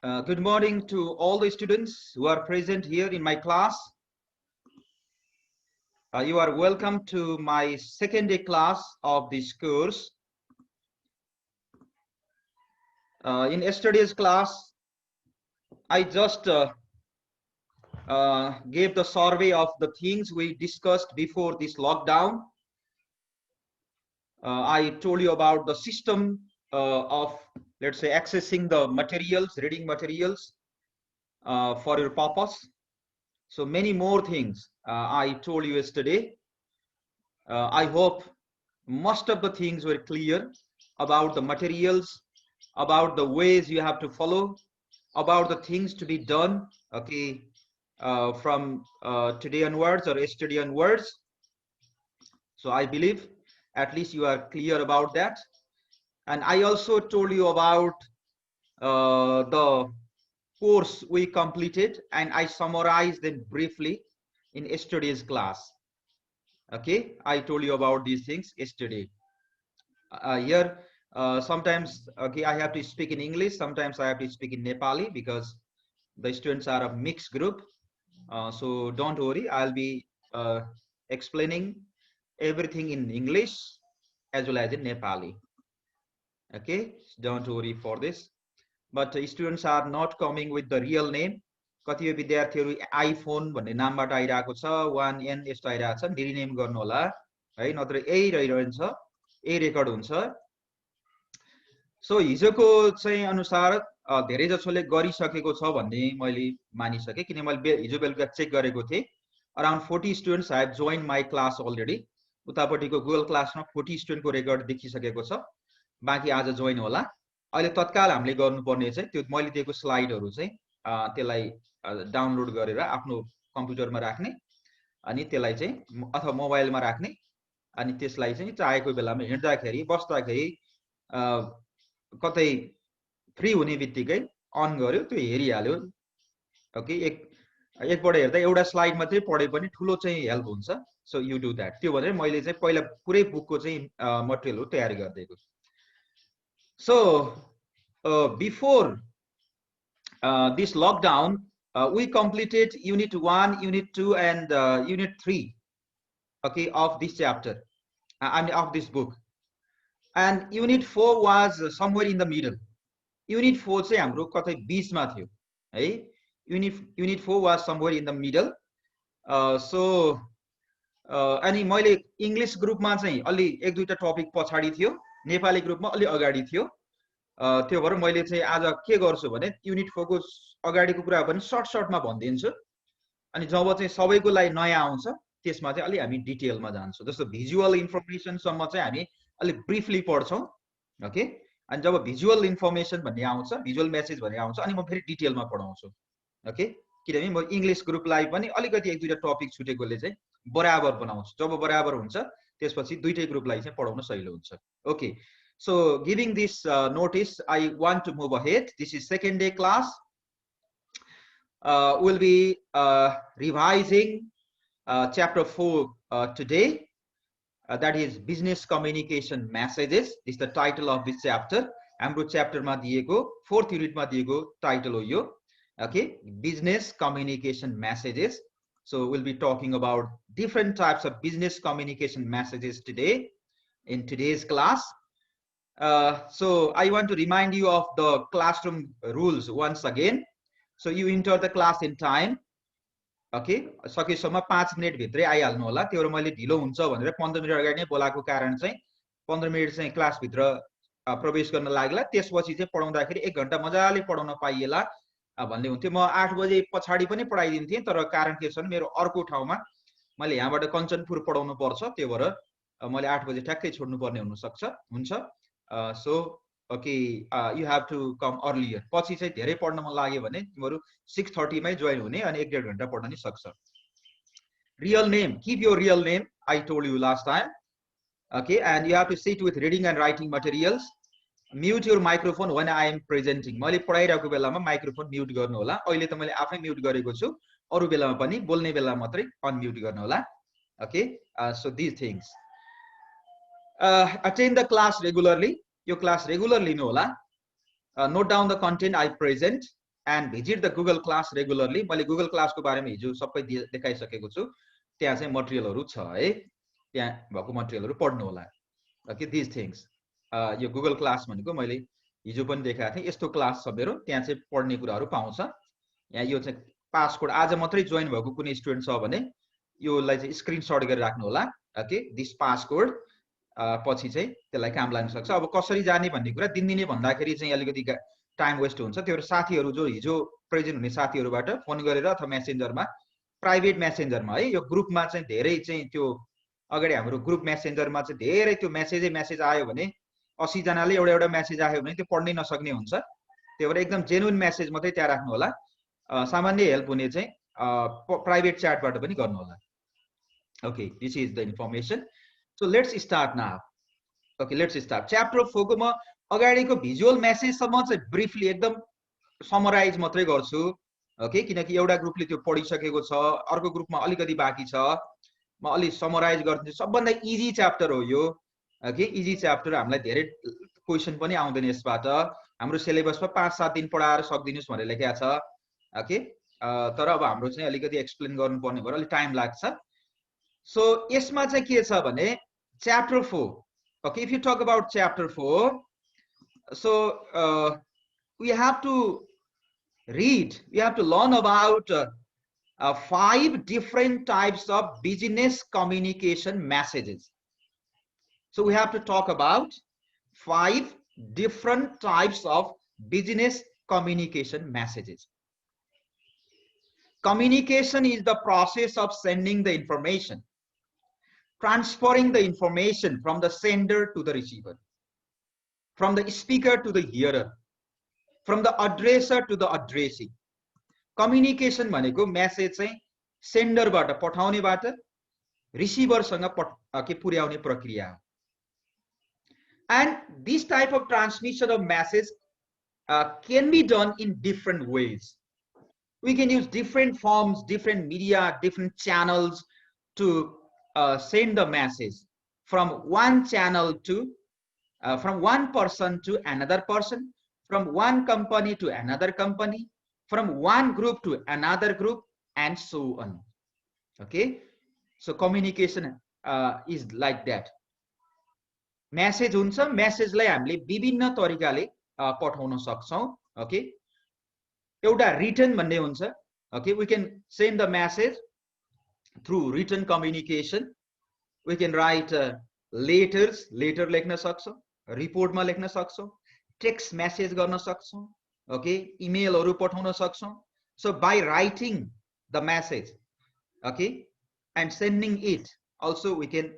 Good morning to all the students who are present here in my class. You are welcome to my second day class of this course. In yesterday's class, I just gave the survey of the things we discussed before this lockdown. I told you about the system of, let's say, accessing the materials, reading materials for your purpose. So many more things I told you yesterday. I hope most of the things were clear about the materials, about the ways you have to follow, about the things to be done, okay, from today onwards or yesterday onwards. So I believe at least you are clear about that. And I also told you about the course we completed, and I summarized them briefly in yesterday's class. Okay, I told you about these things yesterday. Here, sometimes, okay, I have to speak in English, sometimes I have to speak in Nepali because the students are a mixed group. So don't worry, I'll be explaining everything in English as well as in Nepali. Okay, don't worry for this. But students are not coming with the real name. कतिपय विद्यार्थीहरू iPhone भन्ने नामबाट आइरहेको छ, 1N यस्तो आइरहेको छ, rename गर्नु होला है, नत्र यही रहिरहन्छ, यही रेकर्ड हुन्छ. सो हिजोको चाहिँ अनुसार धेरै जसोले गरिसकेको छ भन्ने मैले मानिसके, किन मैले हिजो बेलुका चेक गरेको थिएँ. Around 40 students have join my class already. उतापट्टिको गुगल क्लासमा 40 स्टुडेन्टको रेकर्ड देखिसकेको छ. बाँकी आज जोइन होला. अहिले तत्काल हामीले गर्नुपर्ने चाहिँ त्यो मैले दिएको स्लाइडहरू चाहिँ त्यसलाई डाउनलोड गरेर आफ्नो कम्प्युटरमा राख्ने, अनि त्यसलाई चाहिँ अथवा मोबाइलमा राख्ने, अनि त्यसलाई चाहिँ चाहेको बेलामा हिँड्दाखेरि बस्दाखेरि कतै फ्री हुने बित्तिकै अन गर्यो, त्यो हेरिहाल्यो. ओके, एकपल्ट हेर्दा एउटा स्लाइड मात्रै पढे पनि ठुलो चाहिँ हेल्प हुन्छ. So you do that. त्यो भनेर मैले चाहिँ पहिला पुरै बुकको चाहिँ मटेरियलहरू तयारी गरिदिएको. So before this lockdown, we completed Unit 1, Unit 2, and Unit 3, okay, of this chapter, I mean of this book. And Unit 4 was somewhere in the middle. Unit 4 चाहिँ हाम्रो कतै बीचमा थियो है. Unit 4 was somewhere in the middle. So अनि मैले English ग्रुपमा चाहिँ अलि एक दुईटा टपिक पछाडि थियो, नेपाली ग्रुपमा अलि अगाडि थियो. त्यो भएर मैले चाहिँ आज के गर्छु भने युनिट 4 को अगाडिको कुरा पनि सर्टमा भनिदिन्छु, अनि जब चाहिँ सबैको लागि नयाँ आउँछ त्यसमा चाहिँ अलि हामी डिटेलमा जान्छौँ. जस्तो भिजुअल इन्फर्मेसन सम्म चाहिँ हामी अलि ब्रिफली पढ्छौँ. ओके, अनि जब भिजुअल इन्फर्मेसन भन्ने आउँछ, भिजुअल मेसेज भन्ने आउँछ, अनि म फेरि डिटेलमा पढाउँछु. ओके, किनभने म इङ्ग्लिस ग्रुपलाई पनि अलिकति एक दुईटा टपिक छुटेकोले चाहिँ बराबर बनाउँछु. जब बराबर हुन्छ त्यसपछि दुईटै ग्रुपलाई चाहिँ पढाउन सजिलो हुन्छ. Okay, so giving this notice, I want to move ahead. This is second day class. We'll be revising chapter 4 today. That is business communication messages. This is the title of this chapter. हाम्रो च्याप्टरमा दिएको fourth युनिटमा दिएको title हो यो. Okay, business communication messages. So we'll be talking about different types of business communication messages today in today's class. So I want to remind you of the classroom rules once again. So you enter the class in time. Okay, सकेसम्म 5 minute भित्रै आइहाल्नु होला. त्यो भएर मैले ढिलो हुन्छ भनेर 15 मिनेट अगाडि नै बोलाएको कारण चाहिँ 15 मिनेट चाहिँ क्लास भित्र प्रवेश गर्न लाग्ला. त्यसपछि चाहिँ पढाउँदाखेरि 1 घण्टा मजाले पढाउन पाइएला भन्ने हुन्थ्यो. म 8 बजे पछाडि पनि पढाइदिन्थेँ, तर कारण के छ भने मेरो अर्को ठाउँमा मैले यहाँबाट कञ्चनपुर पढाउनु पर्छ. त्यो भएर मैले 8 बजे ठ्याक्कै छोड्नु पर्ने हुन्छ. So okay, you have to come earlier. पछि चाहिँ धेरै पढ्न मन लाग्यो भने तिमीहरू 6:30 मै जोइन हुने अनि 1-1.5 घण्टा पढ्न नि सक्छ. Real name, keep your real name. I told you last time. Okay, and you have to sit with reading and writing materials. Mute your microphone when I am presenting. मैले पढाइरहेको बेलामा माइक्रोफोन म्युट गर्नु होला. अहिले त मैले आफै mute गरेको छु. अरु बेलामा पनि बोल्ने बेलामा मात्रै अनम्युट गर्नु होला. Okay, so these things. Attend the class regularly. Your class regularly लिनु होला. Note down the content I present. and visit the Google Class regularly. मैले Google Class को बारेमा हिजो सबै देखाइसकेको छु. त्यहाँ चाहिँ मटेरियलहरु छ है. त्यहाँ भएको मटेरियलहरु पढ्नु होला. Okay, these things. यो Google Class भनेको मैले हिजो पनि देखाएको थिएँ. यस्तो क्लास छ मेरो. त्यहाँ चाहिँ पढ्ने कुराहरु पाउँछ. यहाँ यो चाहिँ पासकोड आज मात्रै जोइन भएको कुनै स्टुडेन्ट छ भने योलाई चाहिँ स्क्रिनशट गरेर राख्नु होला. ओके, दिस पासकोड पछि चाहिँ त्यसलाई काम लाग्न सक्छ. अब कसरी जाने भन्ने कुरा दिनदिनै भन्दाखेरि चाहिँ अलिकति टाइम वेस्ट हुन्छ. त्यो साथीहरु जो हिजो प्रेजेन्ट हुने साथीहरुबाट फोन गरेर अथवा मेसेन्जरमा प्राइभेट मेसेन्जरमा है यो ग्रुपमा चाहिँ धेरै चाहिँ त्यो अगाडि हाम्रो ग्रुप मेसेन्जरमा चाहिँ धेरै त्यो मेसेज आयो भने 80 जनाले एउटा मेसेज आयो भने त्यो पढ्नै नसक्ने हुन्छ. त्यही भएर एकदम जेन्युइन मेसेज मात्रै त्यहाँ राख्नु होला. सामान्य हेल्प हुने चाहिँ प्राइभेट च्याटबाट पनि गर्नु होला. Okay, this is the information. So let's start now. Okay, let's start. Chapter 4 को म अगाडिको भिजुअल मेसेज सम्म चाहिँ ब्रिफली एकदम समराइज मात्रै गर्छु. ओके, किनकि एउटा ग्रुपले त्यो पढिसकेको छ, अर्को ग्रुपमा अलिकति बाँकी छ. म अलि समराइज गर्दिन्छु. सबभन्दा इजी च्याप्टर हो यो. Okay, easy chapter. हामीलाई धेरै क्वेशन पनि आउँदैन यसबाट. हाम्रो सिलेबसमा 5-7 दिन पढाएर सक्दिनुस् भनेर लेखेको छ. ओके, तर अब हाम्रो चाहिँ अलिकति एक्सप्लेन गर्नुपर्ने भएर अलि टाइम लाग्छ. So यसमा चाहिँ के छ भने chapter 4. Okay, if you talk about chapter 4, so we have to read, we have to learn about 5 different types of business communication messages. So we have to talk about 5 different types of business communication messages. Communication is the process of sending the information, transferring the information from the sender to the receiver, from the speaker to the hearer, from the addresser to the addressee. Communication भनेको message चाहिँ सेन्डरबाट पठाउनेबाट रिसिभरसँग पुर्याउने प्रक्रिया हो. And this type of transmission of message can be done in different ways. We can use different forms, different media, different channels to send the message from one channel to, from one person to another person, from one company to another company, from one group to another group, and so on. Okay, so communication is like that. Message हुन्छ, मेसेजलाई हामीले विभिन्न तरिकाले पठाउन सक्छौं. Okay, एउटा return भन्ने हुन्छ. Okay, we can send the message through written communication. We can write letters, letter लेख्न सक्छौं, रिपोर्टमा लेख्न सक्छौं, टेक्स्ट मेसेज गर्न सक्छौं. Okay, इमेलहरु पठाउन सक्छौं. So by writing the message, okay, and sending it, also we can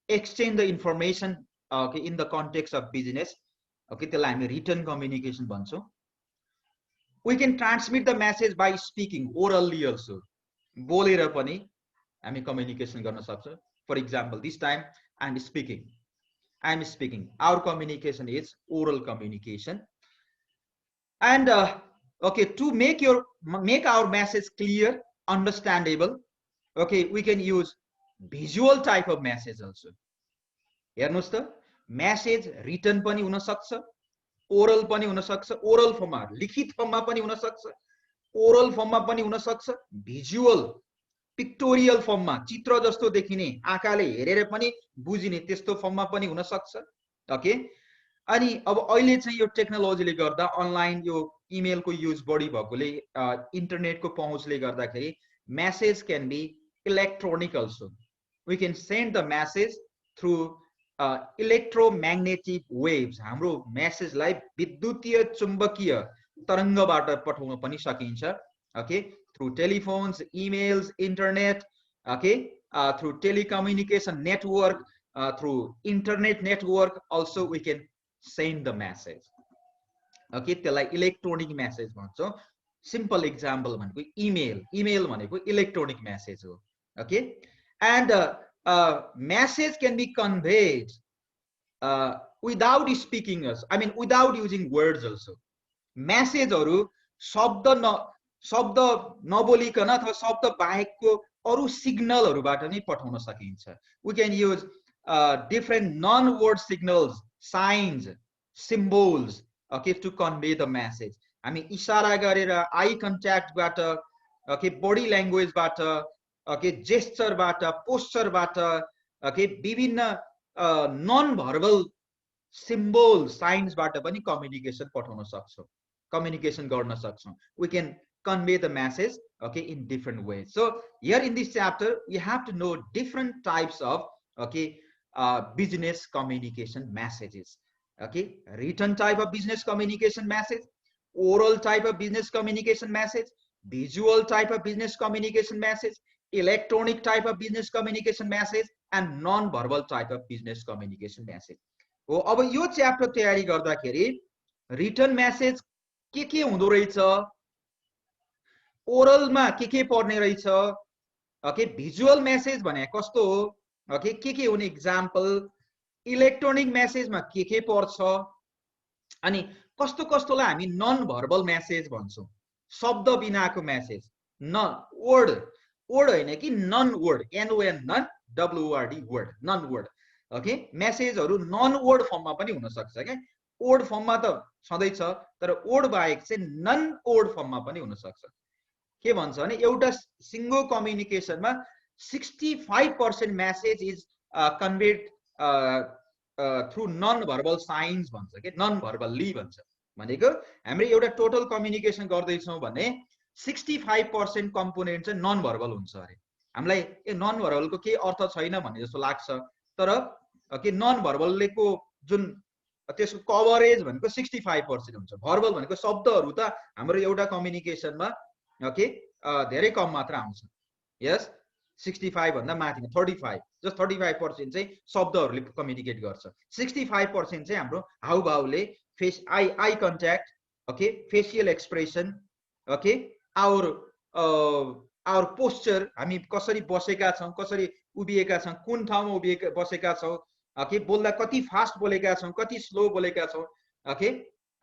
exchange the information, okay, in the context of business. Okay, त्यसलाई हामी written communication भन्छौं. We can transmit the message by speaking orally also. बोलेर पनि हामी communication गर्न सक्छौं. For example, this time I am speaking. Our communication is oral communication. And okay, to make our message clear, understandable, okay, we can use visual type of message also. हेर्नुस् त, message written पनि हुन सक्छ, oral पनि हुन सक्छ, oral फर्ममा, लिखित फर्ममा पनि हुन सक्छ, oral फर्ममा पनि हुन सक्छ, visual पिक्टोरियल फर्ममा, चित्र जस्तो देखिने, आँखाले हेरेर पनि बुझिने त्यस्तो फर्ममा पनि हुन सक्छ. ओके, अनि अब अहिले चाहिँ यो टेक्नोलोजीले गर्दा अनलाइन यो इमेलको युज बढी भएकोले इन्टरनेटको पहुँचले गर्दाखेरि message can be electronic also. We can send the message through electromagnetic waves. हाम्रो मेसेजलाई विद्युतीय चुम्बकीय तरङ्गबाट पठाउन पनि सकिन्छ. Okay, through telephones, emails, internet, okay, through telecommunication network, through internet network, also we can send the message. Okay, त्यसलाई electronic message भन्छौं. Simple example भनेको email. Email भनेको electronic message हो. Okay, and message can be conveyed without speaking us. I mean, without using words also. Message हरु शब्द नबोलिकन अथवा शब्द बाहेकको अरु सिग्नलहरुबाट नै पठाउन सकिन्छ. We can use different non-word signals, signs, symbols, okay, to convey the message. हामी इशारा गरेर आई कन्ट्याक्टबाट ओके बडी ल्याङ्ग्वेजबाट ओके जेस्चरबाट पोस्चरबाट ओके विभिन्न नन भर्बल सिम्बल साइन्सबाट पनि कम्युनिकेसन पठाउन सक्छौं कम्युनिकेसन गर्न सक्छौं we can convey the message okay in different ways. So here in this chapter you have to know different types of okay business communication messages. Okay, written type of business communication message, oral type of business communication message, visual type of business communication message, electronic type of business communication message, and non-verbal type of business communication message. हो अब यो chapter तयारी गर्दाखेरि return message के हुँदो रहेछ, ओरलमा के पर्ने रहेछ, ओके भिजुअल मेसेज भने कस्तो हो, ओके के हुने एक्जाम्पल, इलेक्ट्रोनिक मेसेजमा के पर्छ, अनि कस्तो कस्तोलाई हामी नन भर्बल मेसेज भन्छौं, शब्द बिनाको मेसेज, न वर्ड वर्ड हैन कि non word, N O N non W R D word, non word. Okay मेसेजहरु नन वर्ड फर्ममा पनि हुन सक्छ के, वर्ड फर्ममा त सधैं छ तर वर्ड बाहेक चाहिँ नन वर्ड फर्ममा पनि हुन सक्छ. के भन्छ भने एउटा सिंगल कम्युनिकेसनमा 65% message is conveyed through non verbal signs भन्छ के, नन भर्बल्ली भन्छ. भनेको हामीले एउटा टोटल कम्युनिकेसन गर्दै छौं भने 65% कम्पोनेन्ट चाहिँ नन भर्बल हुन्छ अरे. हामीलाई ए नन भर्बलको के अर्थ छैन भन्ने जस्तो लाग्छ, तर के नन भर्बलको जुन त्यसको कभरेज भनेको 65% हुन्छ. भर्बल भनेको शब्दहरु त हाम्रो एउटा कम्युनिकेसनमा ओके धेरै कम मात्रा आउँछ. यस 65 भन्दा माथि 35, जस्ट 35% चाहिँ शब्दहरुले कम्युनिकेट गर्छ. 65% चाहिँ हाम्रो हाउभावले, face eye contact, okay facial expression, okay our posture, हामी कसरी बसेका छौं, कसरी उभिएका छौं, कुन ठाउँमा उभिएका बसेका छौं, ओके बोल्दा कति फास्ट बोलेका छौं, कति स्लो बोलेका छौं, ओके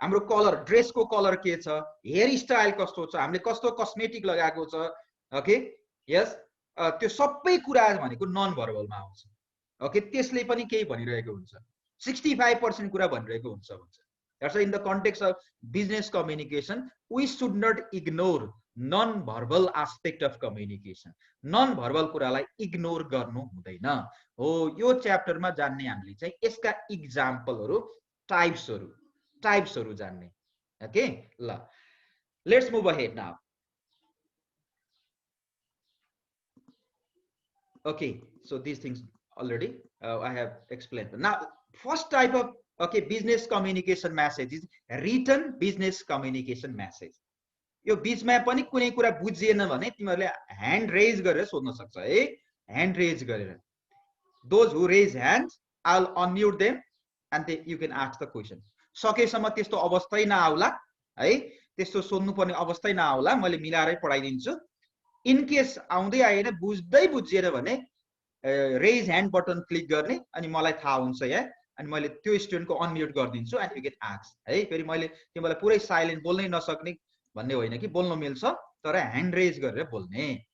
हाम्रो कलर, ड्रेसको कलर के छ, हेयर स्टाइल कस्तो छ, हामीले कस्तो कस्मेटिक लगाएको छ, ओके यस त्यो सबै कुरा भनेको नन भर्बलमा आउँछ. ओके त्यसले पनि केही भनिरहेको हुन्छ, 65% कुरा भनिरहेको हुन्छ. That's why in the context of business communication, we should not ignore non-verbal aspect of communication. Non-verbal कुरालाई इग्नोर गर्नु हुँदैन हो. यो च्याप्टरमा जान्ने हामीले चाहिँ यसका एक्जाम्पलहरु, टाइप्सहरु जान्ने. ओके ल, let's move ahead now. Okay, so these things already I have explained. Now, first type of okay business communication message is written business communication message. यो बीचमा पनि कुनै कुरा बुझिएन भने तिमीहरुले ह्यान्ड रेज गरेर सोध्न सक्छ है, ह्यान्ड रेज गरेर. Those who raise hands, I'll unmute them and you can ask the question. सकेसम्म त्यस्तो अवस्थै नआउला है, त्यस्तो सोध्नु पर्ने अवस्थै नआउला, मैले मिलाएरै पढाइदिन्छु. इन केस आउँदै आएन, बुझ्दै बुझिएन भने रेज ह्यान्ड बटन क्लिक गर्ने अनि मलाई थाहा हुन्छ यहाँ, अनि मैले त्यो स्टुडेन्टको अनम्युट गरिदिन्छु एन्ड यु गेट आस्क है. फेरि मैले तिमीलाई पुरै साइलेन्ट बोल्नै नसक्ने भन्ने होइन कि, बोल्न मिल्छ तर ह्यान्ड रेज गरेर बोल्ने.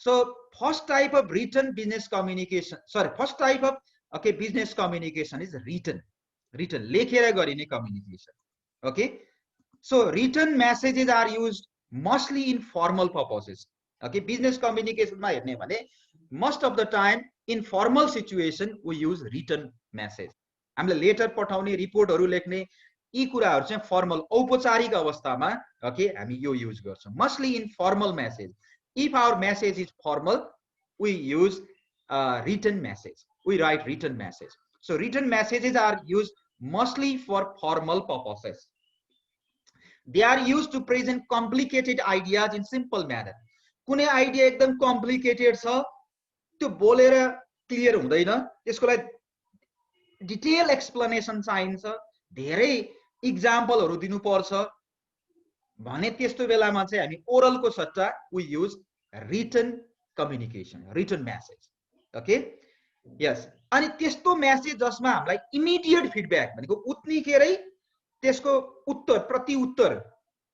So first type of written business communication, sorry first type of okay business communication is written लेखेर गरिने communication. Okay so written messages are used mostly in formal purposes. Okay, business communication मा हेर्ने भने most of the time in formal situation we use written message. हामीले letter पठाउने, रिपोर्टहरु लेख्ने, यी कुराहरु चाहिँ फर्मल औपचारिक अवस्थामा ओके हामी यो युज गर्छौं. Mostly in formal message. If our message is formal, we use written message. We write written message. So written messages are used mostly for formal purposes. They are used to present complicated ideas in simple manner. कुनै idea एकदम complicated छ, त्यो बोलेर clear हुँदैन, त्यसको लागि detail explanation चाहिन्छ, धेरै एक्जाम्पलहरु दिनु पर्छ भने त्यस्तो बेलामा चाहिँ हामी ओरलको सट्टा we use written communication, written message. Okay yes, अनि त्यस्तो मेसेज जसमा हामीलाई इमिडिएट फिडब्याक भनेको उत्तिकै त्यसको उत्तर, प्रति उत्तर,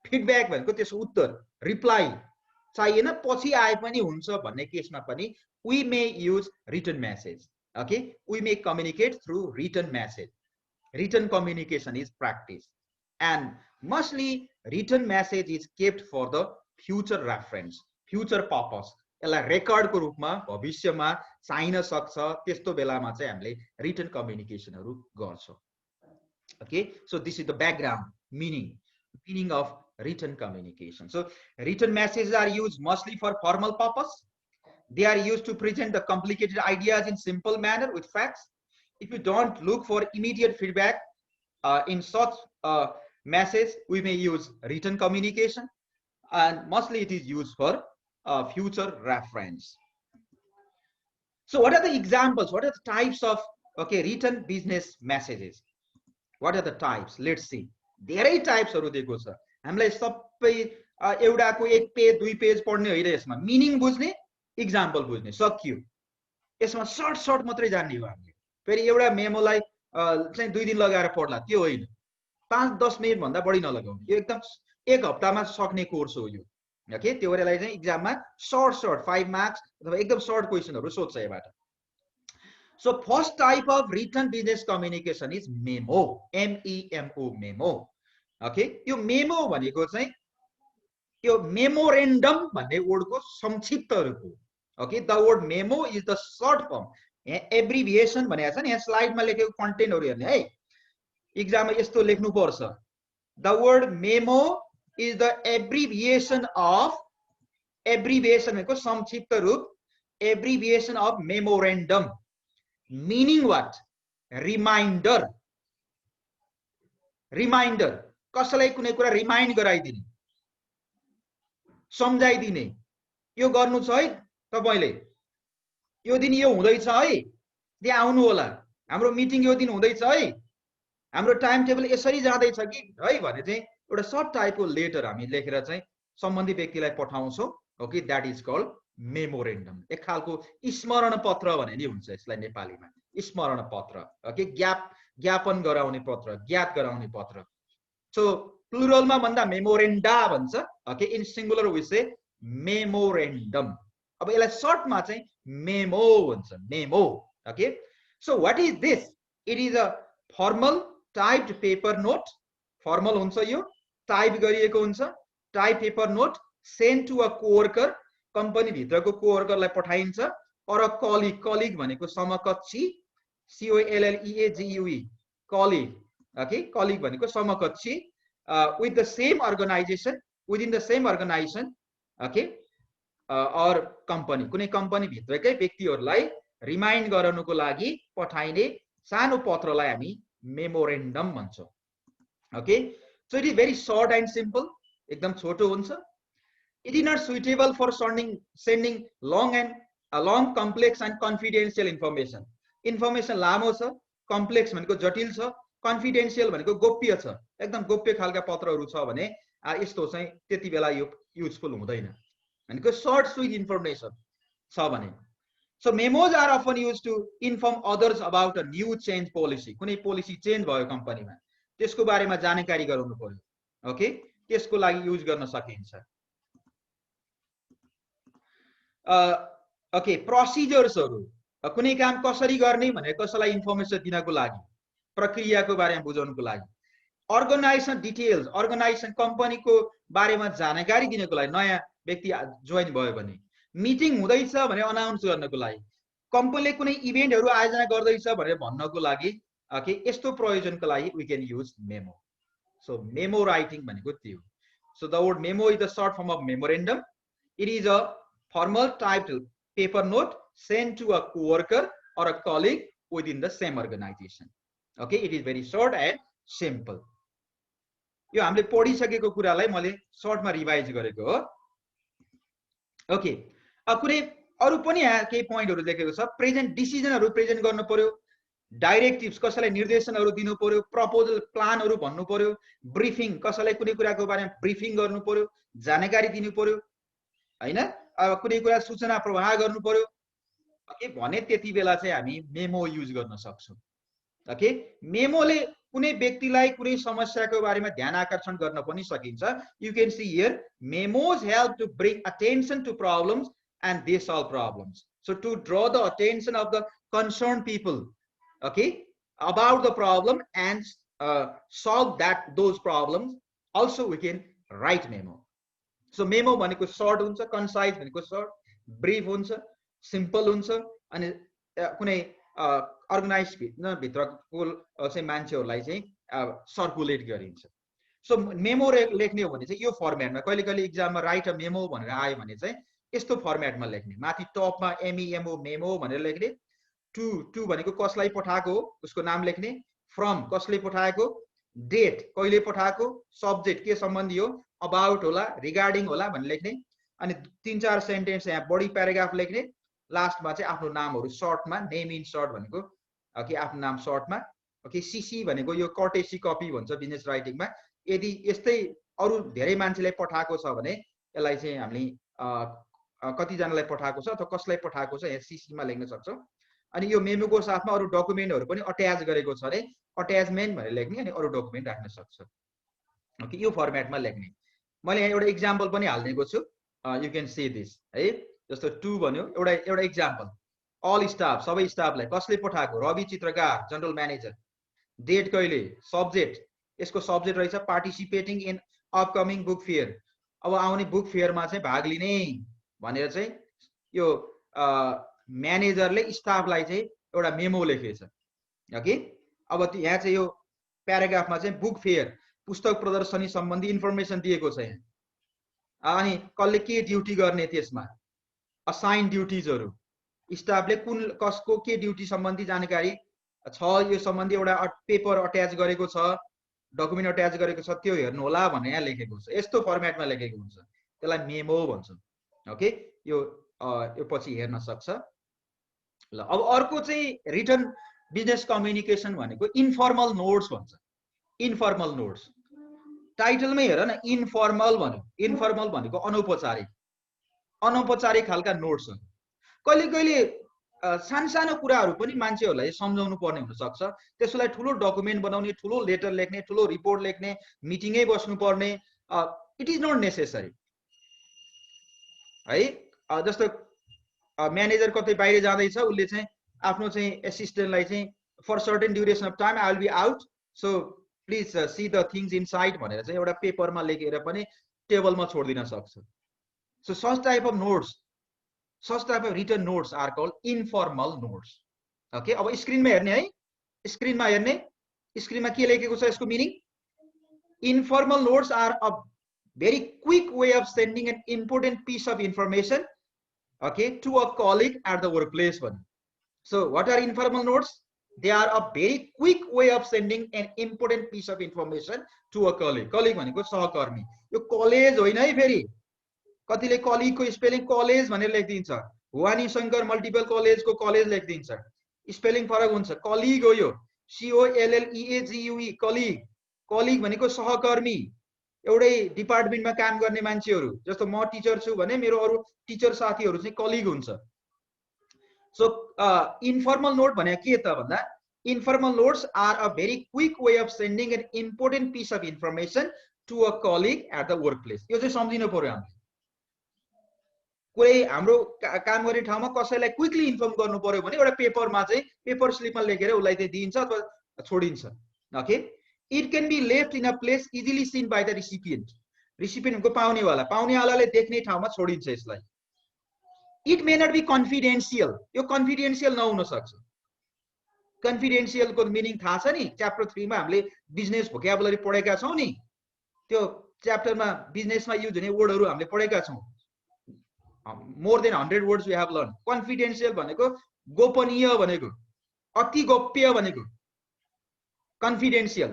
फिडब्याक भनेको त्यसको उत्तर, रिप्लाई चाहिएन, पछि आए पनि हुन्छ भन्ने केसमा पनि we may use written message. Okay, we may communicate through written message. Written communication is practice. and mostly written message is kept for the future reference, future purpose. यसलाई रेकर्डको रूपमा भविष्यमा चाहिन सक्छ, त्यस्तो बेलामा चाहिँ हामीले रिटन कम्युनिकेसनहरु गर्छौं. Okay, so this is the background meaning of written communication. So written messages are used mostly for formal purpose. They are used to present the complicated ideas in simple manner with facts. If you don't look for immediate feedback in such message, we may use written communication, and mostly it is used for future reference. So what are the examples? What are the types of written business messages? What are the types? Let's see. धेरै टाइप्सहरु दिएको छ. हामीलाई सबै एउटाको एक page दुई page पढ्ने होइन, यसमा मिनिङ बुझ्ने, एक्जाम्पल बुझ्ने, सकियो. यसमा सर्ट मात्रै जान्ने हो हामीले. फेरि एउटा मेमोलाई चाहिँ 2 दिन लगाएर पढ्ला त्यो होइन. 5-10 मिनेट भन्दा बढी नलगाउने. यो एकदम एक हप्तामा सक्ने कोर्स हो यो. ओके, त्यो गरेलाई चाहिँ एक्जाममा सर्ट 5 मार्क्स अथवा एकदम सर्ट क्वेशनहरु सोध्छ यबाट. So first type of written business communication is memo, M-E-M-O, memo. Okay, यो memo भनेको चाहिँ यो memorandum भन्ने वर्डको संक्षिप्त रूप हो. Okay, the word memo is the short form. Abbreviation भनेको छ नि, यहाँ स्लाइडमा लेखेको कन्टेन्टहरु हेर्ने है. एक्जाममा यस्तो लेख्नु पर्छ. The word memo is the abbreviation भनेको संक्षिप्त रूप, abbreviation of memorandum. Meaning what? Reminder. कसैलाई कुनै कुरा रिमाइन्ड गराइदिने, सम्झाइदिने. यो गर्नु छ है तपाईले, यो दिन यो हुँदैछ है, त्यहाँ आउनु होला, हाम्रो मिटिङ यो दिन हुँदैछ है, हाम्रो टाइम टेबल यसरी जाँदैछ कि है भने चाहिँ एउटा सर्ट टाइपको लेटर हामी लेखेर चाहिँ सम्बन्धित व्यक्तिलाई पठाउँछौं. Okay, that is called memorandum. एक खालको स्मरण पत्र भने नि हुन्छ यसलाई नेपालीमा, स्मरण पत्र. ओके, ज्ञापन गराउने पत्र, ज्ञात गराउने पत्र. सो प्लुरलमा भन्दा मेमोरेन्डा भन्छ. Okay, in singular we say memorandum. अब यसलाई सर्टमा चाहिँ मेमो भन्छ, memo. Okay, so what is this? It is a formal typed paper note. फर्मल हुन्छ यो, टाइप गरिएको हुन्छ, type paper note send to a coworker. Company भित्रको कोवर्करलाई पठाइन्छ. और अ कलिग भनेको समकक्षी, COLLEAGUE, कलिग. ओके, कलिग भनेको समकक्षी, with the same organization, within the same organization. Okay, or company, कुनै कंपनी भित्रकै व्यक्तिहरुलाई रिमाइन्ड गराउनको लागि पठाइने सानो पत्रलाई हामी मेमोरेन्डम भन्छौं. Okay, so it is very short and simple, एकदम छोटो हुन्छ. It is not suitable for sending long, complex and confidential information. Information लामो छ, complex भनेको जटिल छ, confidential भनेको गोप्य छ, एकदम गोप्य खालका पत्रहरु छ भने यस्तो चाहिँ त्यति बेला यो युजफुल हुँदैन. भनेको short sweet information छ भने. So memos are often used to inform others about a new change policy. कुनै पोलिसी चेन्ज भयो कम्पनीमा, त्यसको बारेमा जानकारी गराउनु पर्यो. ओके, त्यसको लागि युज गर्न सकिन्छ. ओके, प्रोसिजर्सहरु, कुनै काम कसरी गर्ने भनेर कसैलाई इन्फर्मेसन दिनको लागि, प्रक्रियाको बारेमा बुझाउनको लागि. अर्गनाइजेसन डिटेल्स, अर्गनाइजेसन कम्पनीको बारेमा जानकारी दिनको लागि, नयाँ व्यक्ति जोइन भयो भने, मिटिङ हुँदैछ भने अनाउन्स गर्नको लागि, कम्पनीले कुनै इभेन्टहरु आयोजना गर्दैछ भनेर भन्नको लागि. ओके, यस्तो प्रयोजनको लागि we can use memo. So memo writing भनेको त्यो. So the word memo is the short form of memorandum. It is a formal typed paper note sent to a co-worker or a colleague within the same organization. Okay, it is very short and simple. यो हामीले पढिसकेको कुरालाई मैले सर्टमा revise गरेको हो. Okay, अब कुनै अरु पनि यहाँ केही पोइन्टहरु लेखेको छ. प्रेजेन्ट डिसिजनहरु प्रेजेन्ट गर्नु पर्यो, डाइरेक्टिभ्स कसैलाई निर्देशनहरु दिनु पर्यो, प्रपोजल प्लानहरु भन्नु पर्यो, ब्रिफिङ कसैलाई कुनै कुराको बारेमा ब्रिफिङ गर्नु पर्यो, जानकारी दिनु पर्यो हैन, कुनै कुरा सूचना प्रवाह गर्नु पर्यो. ओके, भने त्यति बेला चाहिँ हामी मेमो युज गर्न सक्छौं. ओके, मेमोले कुनै व्यक्तिलाई कुनै समस्याको बारेमा ध्यान आकर्षण गर्न पनि सकिन्छ. You can see here, memos help to bring attention to problems and they solve problems. So to draw the attention of the concern people, okay, about the problem and solve those problems, also we can write memo. So memo भनेको short हुन्छ, concise भनेको short, brief हुन्छ, simple हुन्छ, अनि कुनै organise भित्रको चाहिँ मान्छेहरूलाई चाहिँ सर्कुलेट गरिन्छ. सो मेमो लेख्ने हो भने चाहिँ यो फर्मेटमा, कहिले कहिले इक्जाममा राइट अ मेमो भनेर आयो भने चाहिँ यस्तो फर्मेटमा लेख्ने, माथि टपमा एमइएमओ मेमो भनेर लेख्ने, टु भनेको कसलाई पठाएको हो उसको नाम लेख्ने, फ्रम कसले पठाएको, डेट कहिले पठाएको, सब्जेक्ट के सम्बन्धी हो, अबाउट होला, रिगार्डिङ होला भनेर लेख्ने, अनि 3-4 सेन्टेन्स यहाँ बडी प्याराग्राफ लेख्ने, लास्टमा चाहिँ आफ्नो नामहरू सर्टमा, नेम इन सर्ट भनेको कि आफ्नो नाम सर्टमा. ओके, सीसी भनेको यो कर्टेसी कपी भन्छ बिजनेस राइटिङमा. यदि यस्तै अरू धेरै मान्छेलाई पठाएको छ भने यसलाई चाहिँ हामीले कतिजनालाई पठाएको छ अथवा कसलाई पठाएको छ यहाँ सीसीमा लेख्न सक्छौँ. अनि यो मेमोको साथमा अरू डकुमेन्टहरू पनि अट्याच गरेको छ भने अट्याचमेन्ट भनेर लेख्ने, अनि अरू डकुमेन्ट राख्न सक्छ. ओके, यो फर्मेटमा लेख्ने. मैले यहाँ एउटा इक्जाम्पल पनि हालिदिएको छु, यु क्यान सी दिस है. जस्तो टु भन्यो, एउटा इक्जाम्पल, अल स्टाफ सबै स्टाफलाई, कसले पठाएको, रवि चित्रकार जनरल म्यानेजर, डेट कहिले, सब्जेक्ट यसको सब्जेक्ट रहेछ participating in upcoming book fair, अब आउने बुक फेयरमा चाहिँ भाग लिने भनेर चाहिँ यो म्यानेजरले स्टाफलाई चाहिँ एउटा मेमो लेखेछ. ओके, अब यहाँ चाहिँ यो प्याराग्राफमा चाहिँ बुक फेयर पुस्तक प्रदर्शनी सम्बन्धी इन्फर्मेसन दिएको छ यहाँ. अनि कसले के ड्युटी गर्ने, त्यसमा असाइन ड्युटिजहरू, स्टाफले कुन कसको के ड्युटी सम्बन्धी जानकारी छ, यो सम्बन्धी एउटा पेपर अट्याच गरेको छ, डकुमेन्ट अट्याच गरेको छ, त्यो हेर्नु होला भनेर यहाँ लेखेको छ. यस्तो फर्मेटमा लेखेको हुन्छ, त्यसलाई मेमो भन्छ. ओके, यो पछि हेर्न सक्छ. ल, अब अर्को चाहिँ रिटन बिजनेस कम्युनिकेसन भनेको इन्फर्मल नोट्स भन्छ. इन्फर्मल नोट्स टाइटलमै हेर न, इन्फर्मल भन्यो. इन्फर्मल भनेको अनौपचारिक, अनौपचारिक खालका नोट्सहरू. कहिले कहिले सानो कुराहरू पनि मान्छेहरूलाई सम्झाउनु पर्ने हुनसक्छ, त्यसलाई ठुलो डकुमेन्ट बनाउने, ठुलो लेटर लेख्ने, ठुलो रिपोर्ट लेख्ने, मिटिङै बस्नु पर्ने, इट इज नट नेसेसरी है. जस्तो म्यानेजर कतै बाहिर जाँदैछ, उसले चाहिँ आफ्नो चाहिँ एसिस्टेन्टलाई चाहिँ for certain duration of time I will be out, so please see the things inside भनेर चाहिँ एउटा पेपरमा लेखेर पनि टेबलमा छोडिदिन सक्छ. So such type of notes, such type of written notes are called informal notes. Okay, अब स्क्रिनमा हेर्ने है, स्क्रिनमा हेर्ने, स्क्रिनमा के लेखेको छ यसको meaning. Informal notes are a very quick way of sending an important piece of information, okay, to a colleague at the workplace. So what are informal notes? They are a very quick way of sending an important piece of information to a colleague. Colleague भनेको सहकर्मी. यो college होइन है, फेरि कतिले कलिगको spelling college भनेर लेखिदिन्छ, Bhawani Shankar multiple कलेजको college लेखिदिन्छ, spelling फरक हुन्छ. कलिग हो यो, COLLEAGUE, कलिग. कलिग भनेको सहकर्मी, एउटै डिपार्टमेन्टमा काम गर्ने मान्छेहरू. जस्तो म टिचर छु भने मेरो अरू टिचर साथीहरू चाहिँ कलिग हुन्छ. सो इन्फर्मल नोट भने के त भन्दा, informal notes are a very quick way of sending an important piece of information to a colleague at the work place. यो चाहिँ सम्झिनु पर्यो हामीले. कोही हाम्रो काम गर्ने ठाउँमा कसैलाई क्विकली इन्फर्म गर्नु पर्यो भने एउटा पेपरमा चाहिँ पेपर स्लिपमा लेखेर उसलाई चाहिँ दिइन्छ अथवा छोडिन्छ. Okay, it can be left in a place easily seen by the recipient. रिसिपिएन्टको पाउनेवाला, पाउनेवालाले देख्ने ठाउँमा छोडिन्छ यसलाई. It may not be confidential, यो कन्फिडेन्सियल नहुन सक्छ. कन्फिडेन्सियलको मिनिङ थाहा छ नि, च्याप्टर 3 मा हामीले बिजनेस भोक्याबुलरी पढेका छौँ नि, त्यो च्याप्टरमा बिजनेसमा युज हुने वर्डहरू हामीले पढेका छौँ. more than 100 words we have learned. Confidential भनेको गोपनीय भनेको, अति गोप्य भनेको confidential.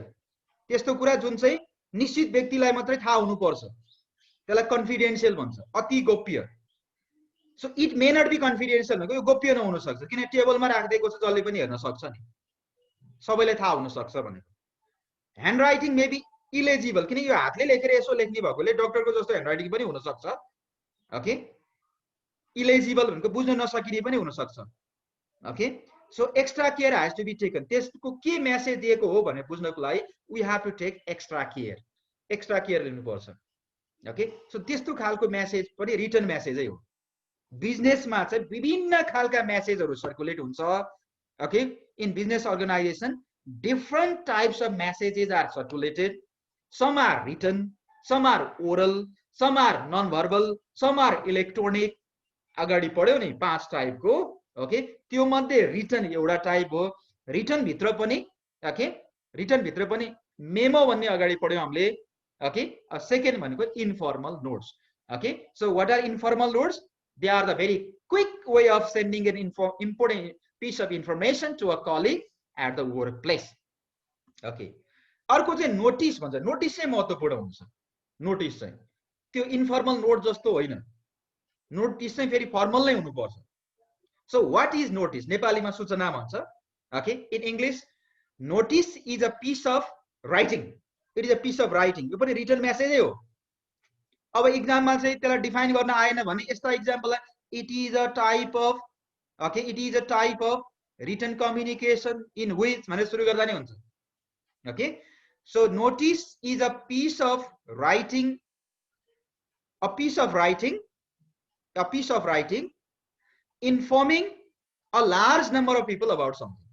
त्यस्तो कुरा जुन चाहिँ निश्चित व्यक्तिलाई मात्रै थाहा हुनुपर्छ त्यसलाई confidential भन्छ, अति गोप्य. So it may not be confidential भनेको यो गोप्य नहुन सक्छ, किन टेबलमा राखिदिएको छ, जसले पनि हेर्न सक्छ नि, सबैलाई थाहा हुन सक्छ भनेको. Handwriting may be illegible, किन यो हातले लेखेर यसो लेख्ने भएकोले डक्टरको जस्तो ह्यान्ड राइटिङ पनि हुन सक्छ. ओके, इलेजिबल भनेको बुझ्न नसकिने पनि हुन सक्छ. Okay, so extra care has to be taken. त्यसको के मेसेज दिएको हो भनेर बुझ्नको लागि we have to take extra care. Extra care लिनुपर्छ. ओके, सो त्यस्तो खालको मेसेज पनि रिटन मेसेजै हो. बिजनेसमा चाहिँ विभिन्न खालका मेसेजहरू सर्कुलेट हुन्छ. Okay, in business organisation different types of messages are circulated. Some are written, some are oral, some are non-verbal, some are electronic. अगाडि पढ्यो नि 5 टाइपको, ओके, त्यो मध्ये रिटन एउटा टाइप हो. रिटन भित्र पनि, ओके, रिटन भित्र पनि मेमो भन्ने अगाडि पढ्यो हामीले, ओके. सेकेन्ड भनेको informal notes, okay. So what are informal notes? They are the very quick way of sending an important piece of information to a colleague at the work place, okay. अर्को चाहिँ notice भन्छ. Notice चाहिँ महत्त्वपूर्ण हुन्छ. Notice चाहिँ त्यो informal note जस्तो होइन. नोटिस चाहिँ फेरि फर्मल नै हुनुपर्छ. So what is notice? नेपालीमा सूचना भन्छ, okay. In English notice is a piece of writing. It is a piece of writing. यो पनि रिटन मेसेजै हो. अब इक्जाममा चाहिँ त्यसलाई डिफाइन गर्न आएन भने यस्ता इक्जाम्पललाई it is a type of, okay, it is a type of written communication in which भनेर सुरु गर्दा नै हुन्छ, okay. So notice is a piece of writing, a piece of writing informing a large number of people about something.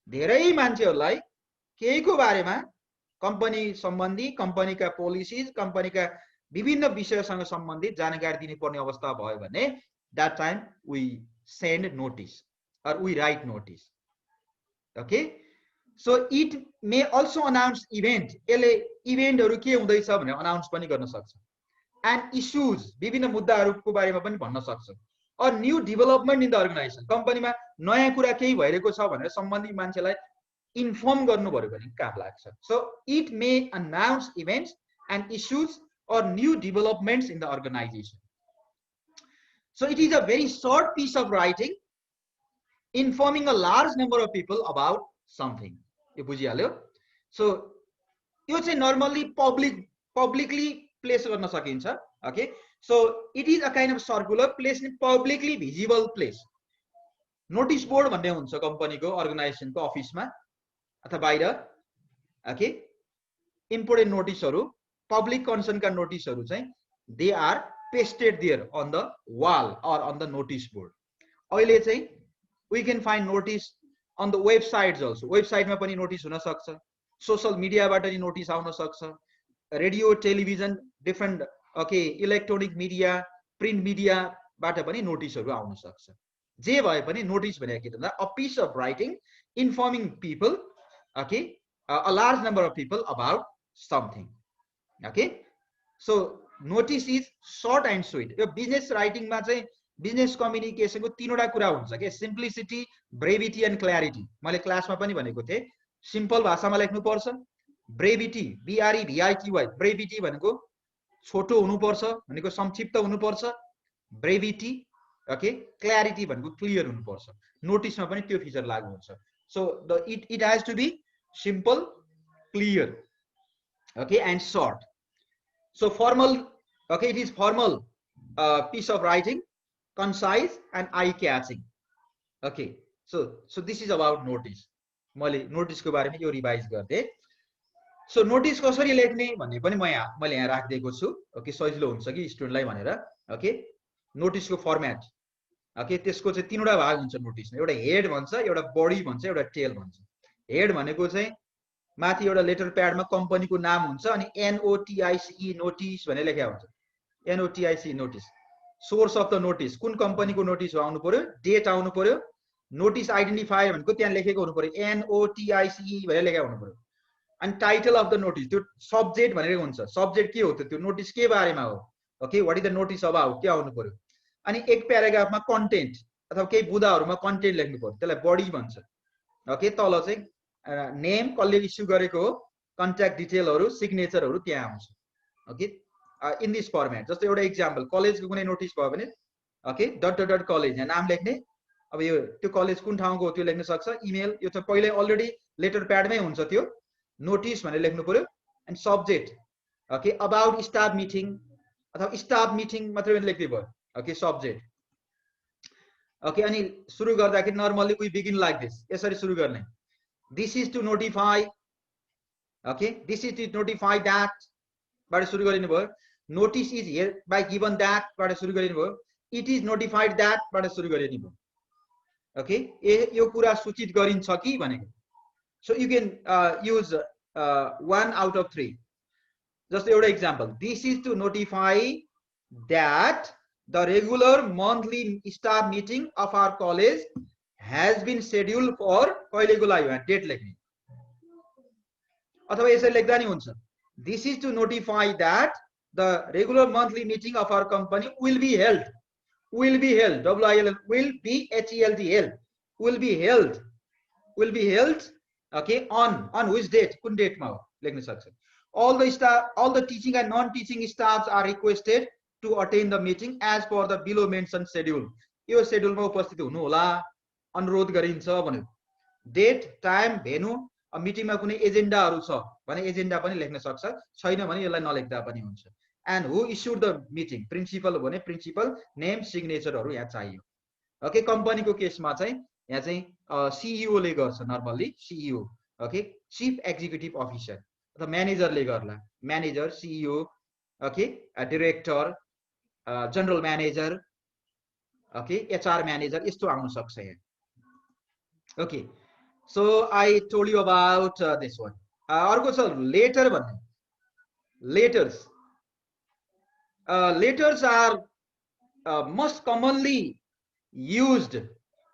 धेरै मान्छेहरूलाई केहीको बारेमा company सम्बन्धी, कम्पनीका पोलिसिज, कम्पनीका विभिन्न विषयसँग सम्बन्धित जानकारी दिनुपर्ने अवस्था भयो भने that time we send notice or we write notice, okay. So it may also announce event. यसले इभेन्टहरु के हुँदैछ भनेर अनाउन्स पनि गर्न सक्छ. एन्ड इश्यूज, विभिन्न मुद्दाहरुको बारेमा पनि भन्न सक्छ. A new development in the organisation, कम्पनीमा नयाँ कुरा केही भइरहेको छ भनेर सम्बन्धित मान्छेलाई इन्फर्म गर्नु पर्यो भने काम लाग्छ. So it may announce events and issues or new developments in the organization. So it is a very short piece of writing informing a large number of people about something. यो बुझिहाल्यो. So यो चाहिँ normally publicly place गर्न सकिन्छ, okay. So it is a kind of circular place in publicly visible place. Notice board भन्ने हुन्छ कम्पनीको, अर्गनाइजेसनको अफिसमा अथवा बाहिर, ओके. इम्पोर्टेन्ट नोटिसहरु, पब्लिक कन्सर्नका नोटिसहरु चाहिँ they are pasted there on the wall or on the notice board. अहिले चाहिँ we can find notice on the websites also. वेबसाइटमा पनि नोटिस हुन सक्छ, सोशल मिडियाबाट नि नोटिस आउन सक्छ, radio, television, different, okay, electronic media, print मिडियाबाट पनि नोटिसहरु आउन सक्छ. जे भए पनि नोटिस भनेको के त, a piece of writing informing people, okay, a large number of people about something, okay. So notice is short and sweet. यो बिजनेस राइटिङमा चाहिँ बिजनेस कम्युनिकेसनको तीनवटा कुरा हुन्छ के, सिम्प्लिसिटी, ब्रेभिटी एन्ड क्ल्यारिटी. मैले क्लासमा पनि भनेको थिएँ, सिम्पल भाषामा लेख्नु पर्छ, ब्रेभिटी, BREVITY, ब्रेभिटी भनेको छोटो हुनुपर्छ, भनेको संक्षिप्त हुनुपर्छ, ब्रेभिटी, ओके. क्ल्यारिटी भनेको क्लियर हुनुपर्छ. नोटिसमा पनि त्यो फिचर लागू हुन्छ. So it has to be simple, clear, okay, and short. So formal, okay, it is formal piece of writing, concise and eye-catching, okay. So this is about notice. मैले नोटिसको बारेमा यो रिभाइज गर्दै. सो नोटिस कसरी लेख्ने भन्ने पनि मैले यहाँ राखिदिएको छु, ओके, सजिलो हुन्छ कि स्टुडेन्टलाई भनेर, ओके. नोटिसको फर्म्याट, ओके, त्यसको चाहिँ तीनवटा भाग हुन्छ नोटिसमा. एउटा हेड भन्छ, एउटा बडी भन्छ, एउटा टेल भन्छ. हेड भनेको चाहिँ माथि एउटा लेटर प्याडमा कम्पनीको नाम हुन्छ अनि NOTICE नोटिस भनेर लेखेको हुन्छ. NOTICE notice. Source of the notice, कुन कम्पनीको नोटिस आउनु पर्यो, डेट आउनु पर्यो, नोटिस आइडेन्टिफायर भनेको त्यहाँ लेखेको हुनु पर्यो, NOTICE भनेर लेखेको हुनु पर्यो. अनि टाइटल अफ द नोटिस, त्यो सब्जेक्ट भनेर हुन्छ. सब्जेक्ट के हो त्यो नोटिस के बारेमा हो, okay, what is the notice about, के आउनु पर्यो. अनि एक प्याराग्राफमा कन्टेन्ट अथवा केही बुदाहरुमा कन्टेन्ट लेख्नु पर्यो, त्यसलाई बडी भन्छ, ओके. तल चाहिँ नेम, कसले इस्यु गरेको हो, कन्ट्याक्ट डिटेलहरु, सिग्नेचरहरु त्यहाँ आउँछ, ओके. In this format. जस्तो एउटा एक्जाम्पल, कलेजको कुनै नोटिस भयो भने, ओके, डट कलेज, यहाँ नाम लेख्ने. अब यो त्यो कलेज कुन ठाउँको हो त्यो लेख्न सक्छ, इमेल, यो त पहिले अलरेडी लेटर प्याडमै हुन्छ त्यो. नोटिस भनेर लेख्नु पर्यो. And subject, okay, about staff meeting अथवा स्टाफ मिटिङ मात्रै लेख्दै भयो, ओके, सब्जेक्ट, ओके. अनि सुरु गर्दाखेरि normally we begin like this, यसरी सुरु गर्ने. This is to notify, okay, this is to notify that बाट सुरु गरिनु भयो. Notice is here by given that बाट सुरु गरिनु भयो. It is notified that बाट सुरु गरिनु भयो. ओके यो कुरा सूचित गरिन्छ कि भनेको so you can use 1 out of 3 जस्तो एउटा example this is to notify that the regular monthly staff meeting of our college has been scheduled for कहिलेको लागि डेट लेख्ने अथवा यसरी लेख्दा नि हुन्छ this is to notify that the regular monthly meeting of our company will be held will be held will be held will be held okay on which date कुन डेटमा हो लेख्न सक्छ all the teaching and non teaching staffs are requested to attend the meeting as per the below mentioned schedule यो schedule मा उपस्थित हुनु होला अनुरोध गरिन्छ भन्यो डेट टाइम भेन्यू मिटिङमा कुनै एजेन्डाहरु छ भने एजेन्डा पनि लेख्न सक्छ छैन भने यसलाई नलेख्दा पनि हुन्छ and who issued the meeting principal भने प्रिन्सिपल नेम सिग्नेचरहरु यहाँ चाहियो ओके कम्पनीको केसमा चाहिँ यहाँ चाहिँ सीईओ ले गर्छ normally CEO okay chief executive officer अथवा म्यानेजरले गर्ला manager CEO okay director general manager okay HR manager यस्तो आउन सक्छ यहाँ okay so I told you about this one अर्को छ लेटर भन्ने letters letters are most commonly used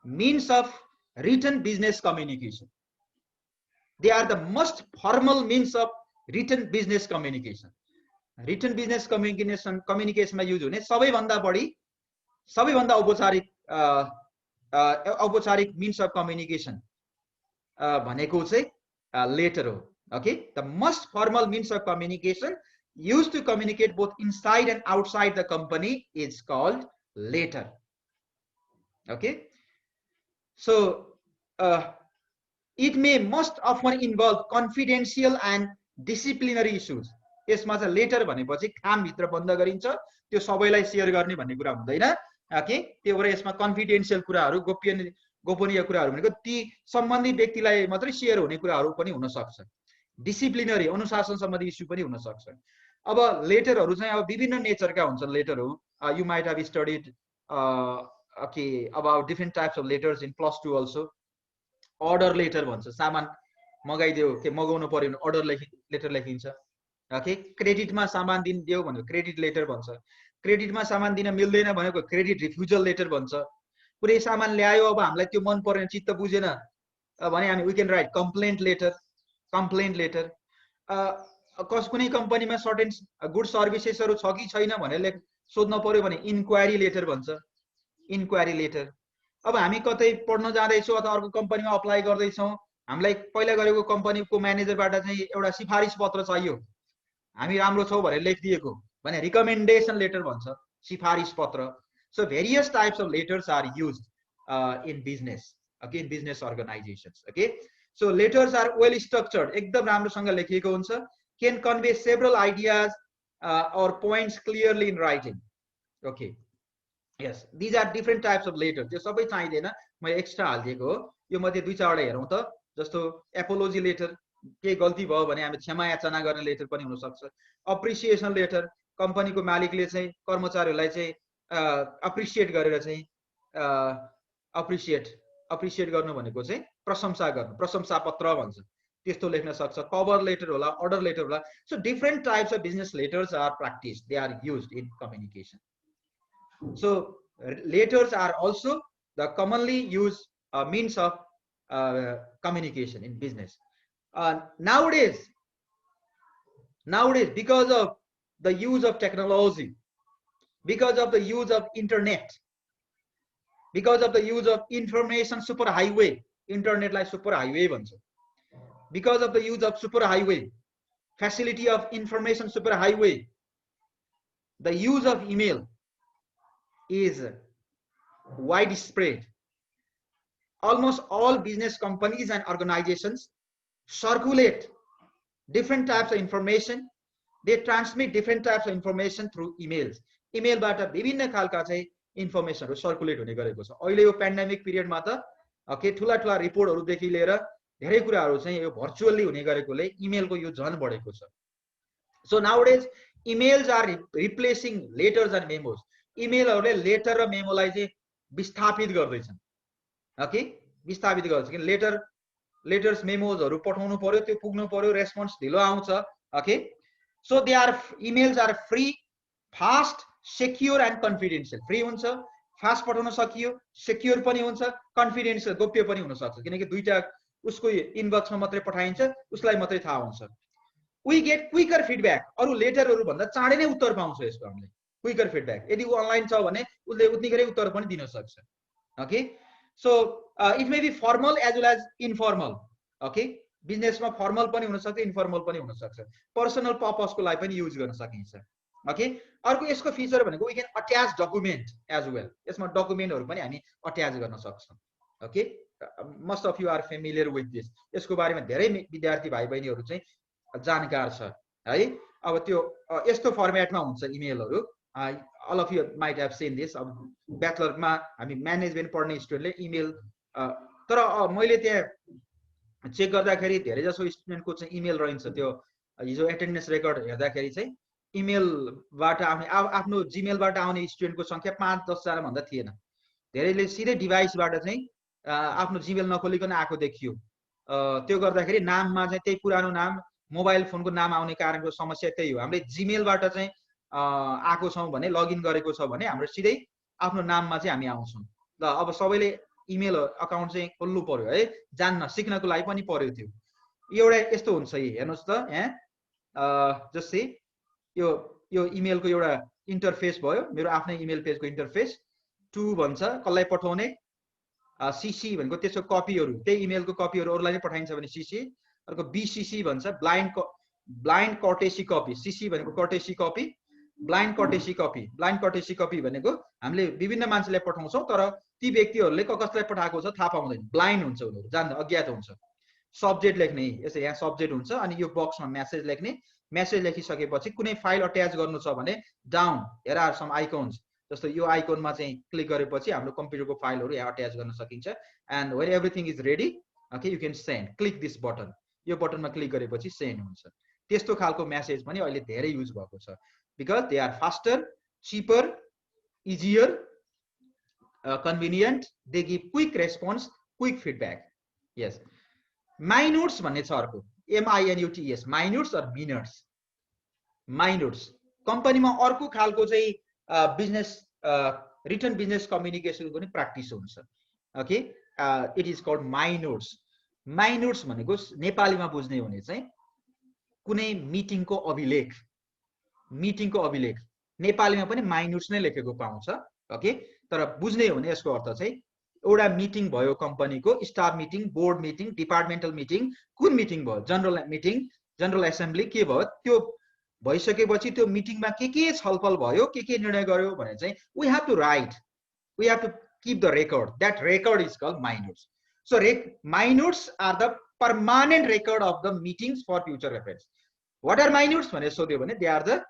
means of written business communication. They are the most formal means of written business communication. Written business communication मा use हुने सबैभन्दा बढी सबैभन्दा औपचारिक means of communication भनेको चाहिँ लेटर हो okay the most formal means of communication used to communicate both inside and outside the company is called letter okay so it may most often involve confidential and disciplinary issues यसमा चाहिँ letter भनेपछि काम भित्र बन्द गरिन्छ त्यो सबैलाई share गर्ने भन्ने कुरा हुँदैन ओके त्यो भएर यसमा कन्फिडेन्शियल कुराहरु गोपनीय कुराहरु भनेको ती सम्बन्धित व्यक्तिलाई मात्रै शेयर हुने कुराहरु पनि हुन सक्छ डिसिप्लिनरी अनुशासन सम्बन्धी इस्यु पनि हुन सक्छ अब लेटरहरु चाहिँ अब विभिन्न नेचरका हुन्छन् लेटरहरु you might have studied okay about different types of letters in +2 also order letter भन्छ सामान मगाइदेऊ के मगाउनु पर्यो भने अर्डर लेटर लेखिन्छ ओके क्रेडिटमा सामान दिन देऊ भनेको क्रेडिट लेटर भन्छ क्रेडिटमा सामान दिन मिल्दैन भनेको क्रेडिट रिफ्युजल लेटर भन्छ पुरै सामान ल्यायो अब हामीलाई त्यो मन परेन चित्त बुझेन भने हामी we can write complaint letter कुनै कम्पनीमा सर्टेन गुड सर्भिसेसहरु छ कि छैन भनेर सोध्न पर्यो भने इन्क्वायरी लेटर भन्छ इन्क्वायरी लेटर अब हामी कतै पढ्न जाँदैछौँ अथवा अर्को कम्पनीमा अप्लाई गर्दैछौँ हामीलाई पहिला गरेको कम्पनीको म्यानेजरबाट चाहिँ एउटा सिफारिस पत्र चाहियो हामी राम्रो छौं भनेर लेखिदिएको भने रिकमेन्डेसन लेटर भन्छ सिफारिस पत्र so various types of letters are used in business okay in business organisations okay so letters are well structured एकदम राम्रोसँग लेखिएको हुन्छ can convey several ideas or points clearly in writing okay yes these are different types of letters त्यो सबै चाहिदैन म extra हाल्दिएको हो यो मध्ये दुई चारवटा हेरौं त जस्तो एपोलोजी लेटर के गल्ती भयो भने हामी क्षमा याचना गर्ने लेटर पनि हुन सक्छ अप्रिसिएसन लेटर कम्पनीको मालिकले चाहिँ कर्मचारीहरूलाई चाहिँ अप्रिसिएट गरेर चाहिँ अप्रिसिएट गर्नु भनेको चाहिँ प्रशंसा गर्नु प्रशंसा पत्र भन्छ त्यस्तो लेख्न सक्छ कभर लेटर होला अर्डर लेटर होला so different types of business letters are practice they are used in communication so letters are also the commonly used means of communication in business nowadays because of the use of technology because of the use of internet because of the use of information superhighway internet like superhighway bhancha because of the use of superhighway facility of information superhighway the use of email is widespread almost all business companies and organizations circulate different types of information they transmit different types of information through emails email बाट विभिन्न खालका चाहिँ इन्फर्मेसनहरु circulate हुने गरेको छ अहिले यो pandemic पिरियडमा त ओके ठुला ठुला रिपोर्टहरु देखि लिएर धेरै कुराहरु चाहिँ यो भर्चुअली हुने गरेकोले इमेलको यो झन बढेको छ so nowadays emails are replacing letters and memos इमेलहरुले लेटर र मेमोलाई चाहिँ विस्थापित गर्दै छन् ओके विस्थापित गर्छ किन लेटर्स मेमोजहरु पठाउनु पर्यो त्यो पुग्नु पर्यो रेस्पोन्स ढिलो आउँछ okay so they are emails are free fast secure and confidential free हुन्छ फास्ट पठाउन सकियो सेक्युर पनि हुन्छ कन्फिडेन्शियल गोप्य पनि हुन सक्छ किनकि दुईटा उसको इनबक्समा मात्रै पठाइन्छ उसलाई मात्रै थाहा हुन्छ वी गेट क्विकर फिडब्याक अरु लेटरहरु भन्दा चाँडै नै उत्तर पाउँछ यसको हामीले क्विकर फिडब्याक यदि उ अनलाइन छ भने उसले उतिकै उत्तर पनि दिन सक्छ okay so it may be formal as well as informal okay बिजनेसमा फर्मल पनि हुन सक्छ इन्फर्मल पनि हुन सक्छ पर्सनल पर्पसको लागि पनि युज गर्न सकिन्छ ओके अर्को यसको फिचर भनेको we can attach document as well यसमा डकुमेन्टहरु पनि हामी अट्याच गर्न सक्छौं okay most of you are familiar with this यसको बारेमा धेरै विद्यार्थी भाइ बहिनीहरु चाहिँ जानकार छ है अब त्यो यस्तो फर्मेटमा हुन्छ इमेलहरु all of you might have seen this अब ब्याचलरमा हामी म्यानेजमेन्ट पढ्ने स्टुडेन्टले इमेल तर मैले त्यहाँ चेक गर्दाखेरि धेरै जसो स्टुडेन्टको चाहिँ इमेल रहन्छ त्यो हिजो एटेन्डेन्स रेकर्ड हेर्दाखेरि चाहिँ इमेलबाट आउने आफ्नो जीमेलबाट आउने स्टुडेन्टको संख्या 5-10 जना भन्दा थिएन धेरैले सिधै डिभाइसबाट चाहिँ आफ्नो जीमेल नखोलिकन आएको देखियो त्यो गर्दाखेरि नाममा चाहिँ त्यही पुरानो नाम मोबाइल फोनको नाम आउने कारणको समस्या त्यही हो हामीले जीमेलबाट चाहिँ आएको छौं भने लगइन गरेको छ भने हाम्रो सिधै आफ्नो नाममा चाहिँ हामी आउँछौं ल अब सबैले इमेल अकाउन्ट चाहिँ खोल्नु पर्यो है जान्न सिक्नको लागि पनि पर्यो त्यो एउटा यस्तो हुन्छ हेर्नुस् त यहाँ जस्तै यो इमेलको एउटा इन्टरफेस भयो मेरो आफ्नै इमेल पेजको इन्टरफेस टु भन्छ कसलाई पठाउने सीसी भनेको त्यसको कपीहरु त्यही इमेलको कपीहरु अरूलाई नै पठाइन्छ भने सीसी अर्को बीसीसी भन्छ ब्लाइन्ड कर्टेसी कपी सीसी भनेको courtesy copy blind courtesy copy भनेको हामीले विभिन्न मान्छेलाई पठाउँछौं तर ती व्यक्तिहरुले कसलाई पठाएको छ थाहा पाउँदैन ब्लाइन्ड हुन्छ उनीहरु जान्दैन अज्ञात हुन्छ सब्जेक्ट लेख्ने यसै यहाँ सब्जेक्ट हुन्छ अनि यो बक्समा मेसेज लेख्ने मेसेज लेखिसकेपछि कुनै फाइल अट्याच गर्नु छ भने down here are some icons जस्तो यो आइकनमा चाहिँ क्लिक गरेपछि हाम्रो कम्प्युटरको फाइलहरु यहाँ अट्याच गर्न सकिन्छ and when everything is ready okay you can send click this button यो बटनमा क्लिक गरेपछि सेन्ड हुन्छ त्यस्तो खालको मेसेज पनि अहिले धेरै युज भएको छ because they are faster cheaper easier convenient they give quick response quick feedback yes minutes भन्ने छ अर्को MINUTES minutes or minutes minutes कम्पनीमा अर्को खालको चाहिँ बिजनेस रिटन बिजनेस कम्युनिकेसनको पनि प्र्याक्टिस हुन्छ ओके इट इज कल्ड माइन्युट्स भनेको नेपालीमा बुझ्ने भने चाहिँ कुनै मिटिङको अभिलेख नेपालीमा पनि माइन्युट्स नै लेखेको पाउँछ ओके तर बुझ्ने हो भने यसको अर्थ चाहिँ एउटा मिटिङ भयो कम्पनीको staff meeting board meeting departmental meeting कुन मिटिङ भयो जनरल एसेम्ब्ली के भयो त्यो भइसकेपछि त्यो मिटिङमा के छलफल भयो के निर्णय गर्यो भने चाहिँ we have to write we have to keep the record that record is called minutes so minutes are the permanent record of the meetings for future reference what are minutes भने सोध्यो भने they are the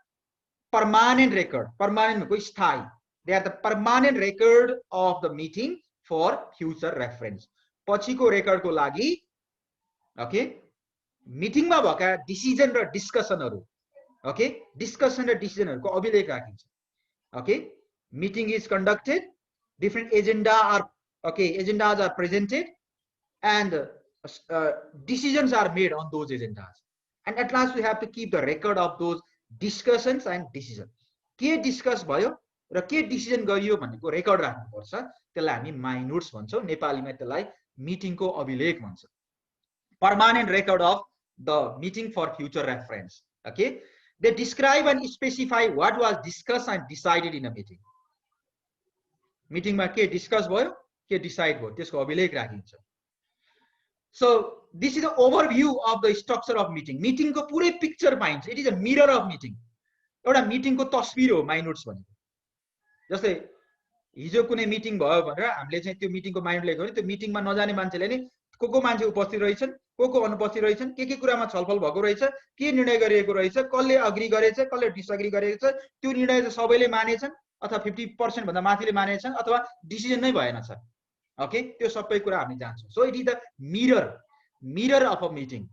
permanent record permanent भनेको स्थायी they are the permanent record of the meeting for future reference पछिको रेकर्डको लागि okay मिटिङमा भएका डिसिजन र डिस्कसनहरु ओके डिस्कसन र डिसिजनहरुको अभिलेख राखिन्छ okay meeting is conducted different agendas are presented and decisions are made on those agendas and at last we have to keep the record of those discussions and decisions के discuss भयो र के decision गरियो भन्नेको record राख्नु पर्छ त्यसलाई हामी माइन्युट्स भन्छौं नेपालीमा त्यसलाई मिटिङको अभिलेख भन्छ permanent record of the meeting for future reference okay they describe and specify what was discussed and decided in a meeting मा के डिस्कस भयो के डिसाइड भयो त्यसको अभिलेख राखिन्छ So this is the overview of the structure of meeting. Meeting को पूरे picture पाइन्छ. It is a mirror of meeting. एउटा meeting को तस्बिर हो माइन्युट्स भनेको. जस्तै हिजो कुनै मिटिङ भयो भनेर हामीले चाहिँ त्यो मिटिङको माइन्युट लेख्यो भने त्यो मिटिङमा नजाने मान्छेले नि को मान्छे उपस्थित रहेछन् को अनुपस्थित रहेछन् के कुरामा छलफल भएको रहेछ के निर्णय गरिएको रहेछ कसले अग्री गरेछ कसले डिसअग्री गरेछ त्यो निर्णय चाहिँ सबैले मानेछन् अथवा 50% भन्दा माथिले मानेछन् अथवा डिसिजन नै भएन छ ओके त्यो सबै कुरा हामी जान्छौं so it is the mirror of a meeting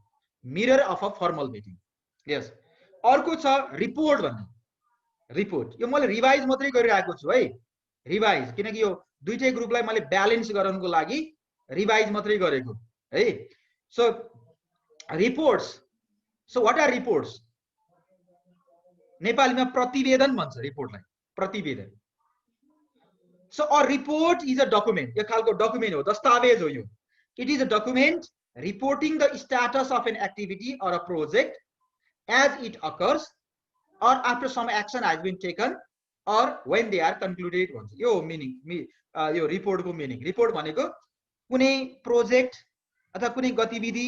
mirror of a formal meeting yes अर्को छ रिपोर्ट भन्ने रिपोर्ट यो मैले रिभाइज मात्रै गरिरहेको छु है रिभाइज किनकि यो दुईटै ग्रुपलाई मैले ब्यालेन्स गराउनको लागि रिभाइज मात्रै गरेको है। So reports, so what are reports? नेपालीमा प्रतिवेदन भन्छ रिपोर्टलाई, प्रतिवेदन। So a report is a document, यो खालको डकुमेन्ट हो, दस्तावेज हो यो। It is a document reporting the status of an activity or a project as it occurs or after some action has been taken or when they are concluded भन्छ। यो meaning, यो रिपोर्टको meaning. Report भनेको कुनै project अथवा कुनै गतिविधि,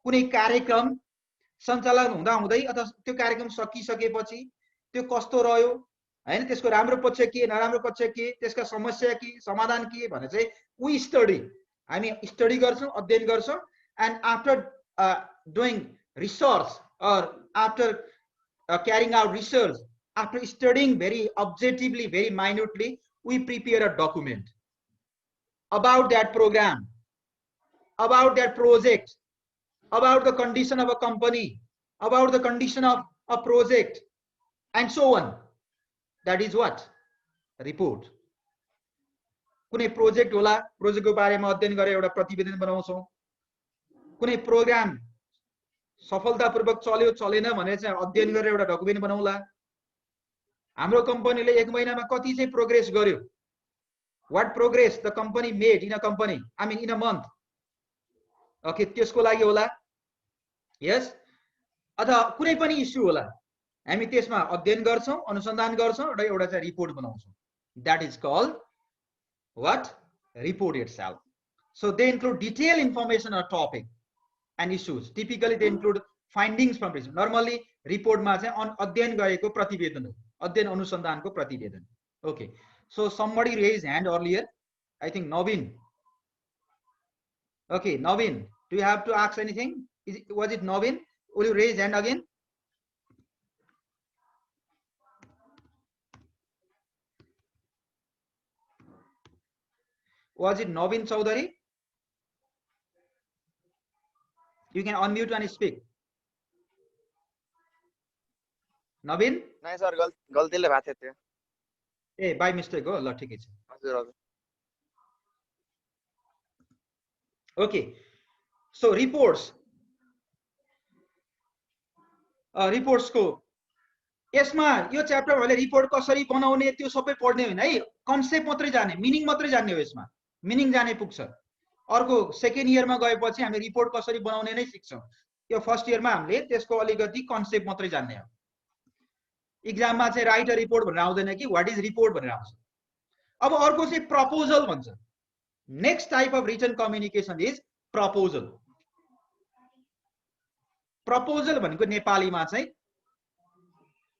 कुनै कार्यक्रम सञ्चालन हुँदा हुँदै अथवा त्यो कार्यक्रम सकिसकेपछि त्यो कस्तो रह्यो हैन, त्यसको राम्रो पक्ष के, नराम्रो पक्ष के, त्यसका समस्या के, समाधान के भने चाहिँ वी स्टडी, हामी स्टडी गर्छौं, अध्ययन गर्छौं। And after doing research or after carrying out research, after studying very objectively, very minutely, we prepare a document about that program, about that project, about the condition of a company, about the condition of a project, and so on. That is what? Report. कुनै project होला, प्रोजेक्टको बारेमा अध्ययन गरेर एउटा प्रतिवेदन बनाउँछौं। कुनै programme सफलतापूर्वक चल्यो चलेन भने चाहिँ अध्ययन गरेर एउटा डकुमेन्ट बनाउला। हाम्रो कम्पनीले 1 महिनामा कति चाहिँ प्रोग्रेस गर्यो, what progress the company made in a company, I mean in a month, okay, त्यसको लागि होला। यस, अथवा कुनै पनि इस्यु होला, हामी त्यसमा अध्ययन गर्छौं, अनुसन्धान गर्छौं र एउटा चाहिँ रिपोर्ट बनाउँछौं। That is called what? Report itself. So they include detail information on topic and issues. Typically they include findings from research. Normally report मा चाहिँ अध्ययन गरेको प्रतिवेदन हो, अध्ययन अनुसन्धानको प्रतिवेदन। Okay, so somebody raised hand earlier, I think Navin. Okay, Navin, do you have to ask anything? Was it Navin? Will you raise hand again? Was it Navin Chaudhary? You can unmute and speak. Navin? नहीं sir, गल्तीले भएको थियो। ए by mistake हो, ल ठिकै छ। हजुर हजुर। ओके, सो रिपोर्ट्स, रिपोर्ट्स को यसमा यो च्याप्टर भले रिपोर्ट कसरी बनाउने त्यो सबै पढ्ने हैन है, कन्सेप्ट मात्रै जाने, मिनिङ मात्रै जान्ने हो। यसमा मिनिङ जाने पुग्छ। अर्को सेकेन्ड इयरमा गएपछि हामी रिपोर्ट कसरी बनाउने नै सिक्छौं। यो फर्स्ट इयरमा हामीले त्यसको अलिकति कन्सेप्ट मात्रै जान्ने हो। एक्जाममा चाहिँ राइट अ रिपोर्ट भनेर आउँदैन कि व्हाट इज रिपोर्ट भनेर आउँछ। अब अर्को चाहिँ प्रपोजल भन्छ। Next type of written communication is proposal. Proposal भनेको नेपालीमा चाहिँ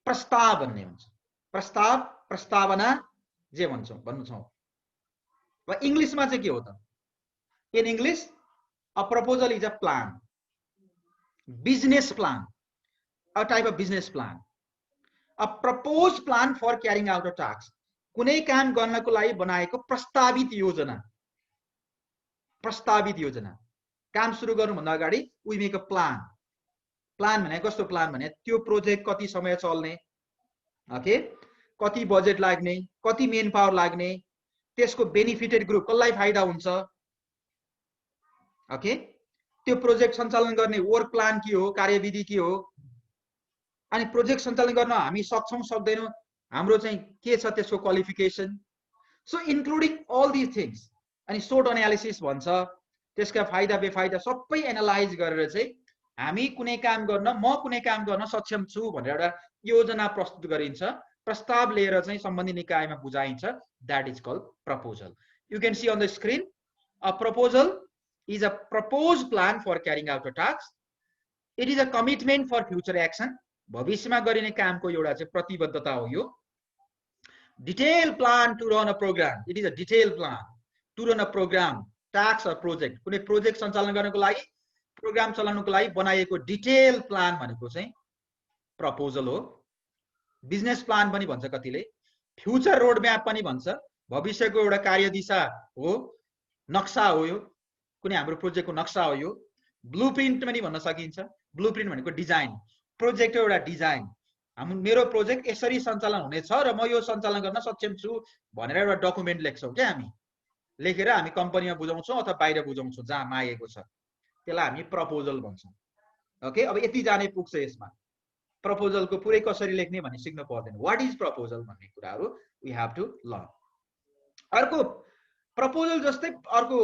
प्रस्ताव भन्ने हुन्छ। प्रस्ताव, प्रस्तावना जे भन्छौं भन्न्छौं। वा इंग्लिशमा चाहिँ के हो त? In English, a proposal is a plan, business plan, a type of business plan, a proposed plan for carrying out a task. कुनै काम गर्नको लागि बनाएको प्रस्तावित योजना। प्रस्तावित योजना, काम सुरु गर्नुभन्दा अगाडि we make a plan. Plan भने कस्तो प्लान भने त्यो प्रोजेक्ट कति समय चल्ने, ओके, कति बजेट लाग्ने, कति मेन पावर लाग्ने, त्यसको बेनिफिटेड ग्रुप कसलाई फाइदा हुन्छ, ओके, त्यो प्रोजेक्ट सञ्चालन गर्ने वर्क प्लान के हो, कार्यविधि के हो, अनि प्रोजेक्ट सञ्चालन गर्न हामी सक्छौं सक्दैनौं, हाम्रो चाहिँ के छ त्यसको qualification. So including all this things. अनि सोर्ट एनालिसिस भन्छ, त्यसका फाइदा बेफाइदा सबै एनालाइज गरेर चाहिँ हामी कुनै काम गर्न, म कुनै काम गर्न सक्षम छु भनेर एउटा योजना प्रस्तुत गरिन्छ, प्रस्ताव लिएर चाहिँ सम्बन्धित निकायमा बुझाइन्छ। That is called proposal. You can see on the screen, a proposal is a proposed plan for carrying out a task. It is a commitment for future action. भविष्यमा गरिने कामको एउटा चाहिँ प्रतिबद्धता हो यो। Detailed plan to run a program. It is a detailed plan to run a program, task or project. कुनै project सञ्चालन गर्नको लागि, प्रोग्राम चलाउनको लागि बनाइएको डिटेल प्लान भनेको चाहिँ प्रपोजल हो। बिजनेस प्लान पनि भन्छ कतिले, फ्युचर रोड म्याप पनि भन्छ, भविष्यको एउटा कार्यदिशा हो, नक्सा हो यो, कुनै हाम्रो प्रोजेक्टको नक्सा हो यो। ब्लुप्रिन्ट पनि भन्न सकिन्छ। ब्लुप्रिन्ट भनेको डिजाइन, प्रोजेक्टको एउटा डिजाइन। हाम्रो मेरो प्रोजेक्ट यसरी सञ्चालन हुनेछ र म यो सञ्चालन गर्न सक्षम छु भनेर एउटा डकुमेन्ट लेख्छौं के हामी। लेखेर हामी कम्पनीमा बुझाउँछौँ अथवा बाहिर बुझाउँछौँ जहाँ मागेको छ, त्यसलाई हामी प्रपोजल भन्छौँ। ओके, अब यति जाने पुग्छ यसमा। प्रपोजलको पुरै कसरी लेख्ने भन्ने सिक्नु पर्दैन। व्हाट इज प्रपोजल भन्ने कुराहरू वी हैव टु लर्न। अर्को प्रपोजल जस्तै अर्को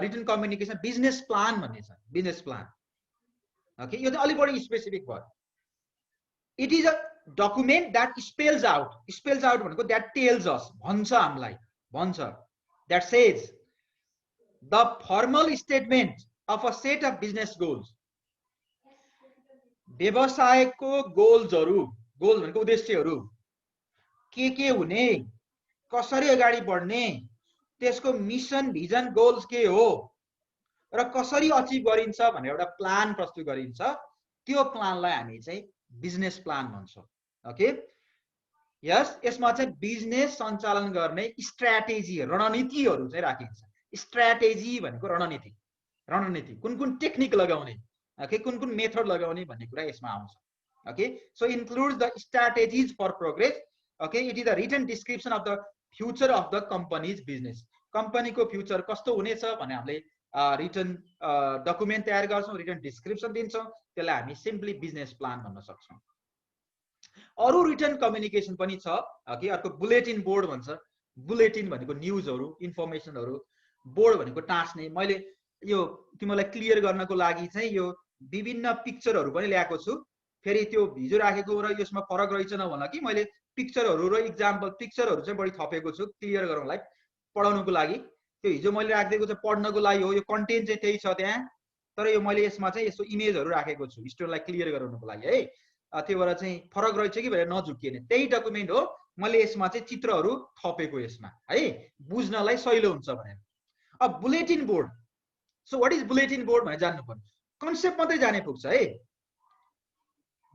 रिटन कम्युनिकेसन बिजनेस प्लान भन्ने छ, बिजनेस प्लान। ओके, यो चाहिँ अलि बढी स्पेसिफिक भयो। It is a document that spells out भनेको द्याट टेल्स अस, भन्छ हामीलाई, भन्छ, that says the formal statement of a set of business goals. व्यवसायको गोल्सहरू, गोल भनेको उद्देश्यहरू के हुने, कसरी अगाडि बढ्ने, त्यसको मिसन भिजन गोल्स के हो र कसरी अचिभ गरिन्छ भनेर एउटा प्लान प्रस्तुत गरिन्छ। त्यो प्लानलाई हामी चाहिँ बिजनेस प्लान भन्छौँ। ओके, यस, यसमा चाहिँ बिजनेस सञ्चालन गर्ने स्ट्र्याटेजी, रणनीतिहरू चाहिँ राखिन्छ। स्ट्र्याटेजी भनेको रणनीति, रणनीति कुन कुन टेक्निक लगाउने, ओके, कुन कुन मेथड लगाउने भन्ने कुरा यसमा आउँछ। Okay, so includes the strategies for progress. Okay, it is the written description of the future of the company's business. कम्पनीको फ्युचर कस्तो हुनेछ भने हामीले रिटन डकुमेन्ट तयार गर्छौँ, रिटन डिस्क्रिप्सन दिन्छौँ, त्यसलाई हामी सिम्पली बिजनेस प्लान भन्न सक्छौँ। अरू रिटन कम्युनिकेसन पनि छ। ओके, अर्को बुलेटिन बोर्ड भन्छ। बुलेटिन भनेको न्युजहरू, इन्फर्मेसनहरू, बोर्ड भनेको टाँस्ने। मैले यो तिमीलाई क्लियर गर्नको लागि चाहिँ यो विभिन्न पिक्चरहरू पनि ल्याएको छु। फेरि त्यो हिजो राखेको र यसमा फरक रहेछ नभन कि मैले पिक्चरहरू र इक्जाम्पल पिक्चरहरू चाहिँ बढी थपेको छु क्लियर गराउनलाई, पढाउनको लागि। त्यो हिजो मैले राखिदिएको चाहिँ पढ्नको लागि हो, यो कन्टेन्ट चाहिँ त्यही छ त्यहाँ, तर यो मैले यसमा चाहिँ यस्तो इमेजहरू राखेको छु स्टुडेन्टलाई क्लियर गराउनको लागि है। त्यो भएर चाहिँ फरक रहेछ कि भनेर नझुक्किने, त्यही डकुमेन्ट हो, मैले यसमा चाहिँ चित्रहरू थपेको यसमा है, बुझ्नलाई सजिलो हुन्छ भनेर। अब bulletin board, so what is bulletin board भनेर जान्नु पर्यो। कन्सेप्ट मात्रै जाने पुग्छ है।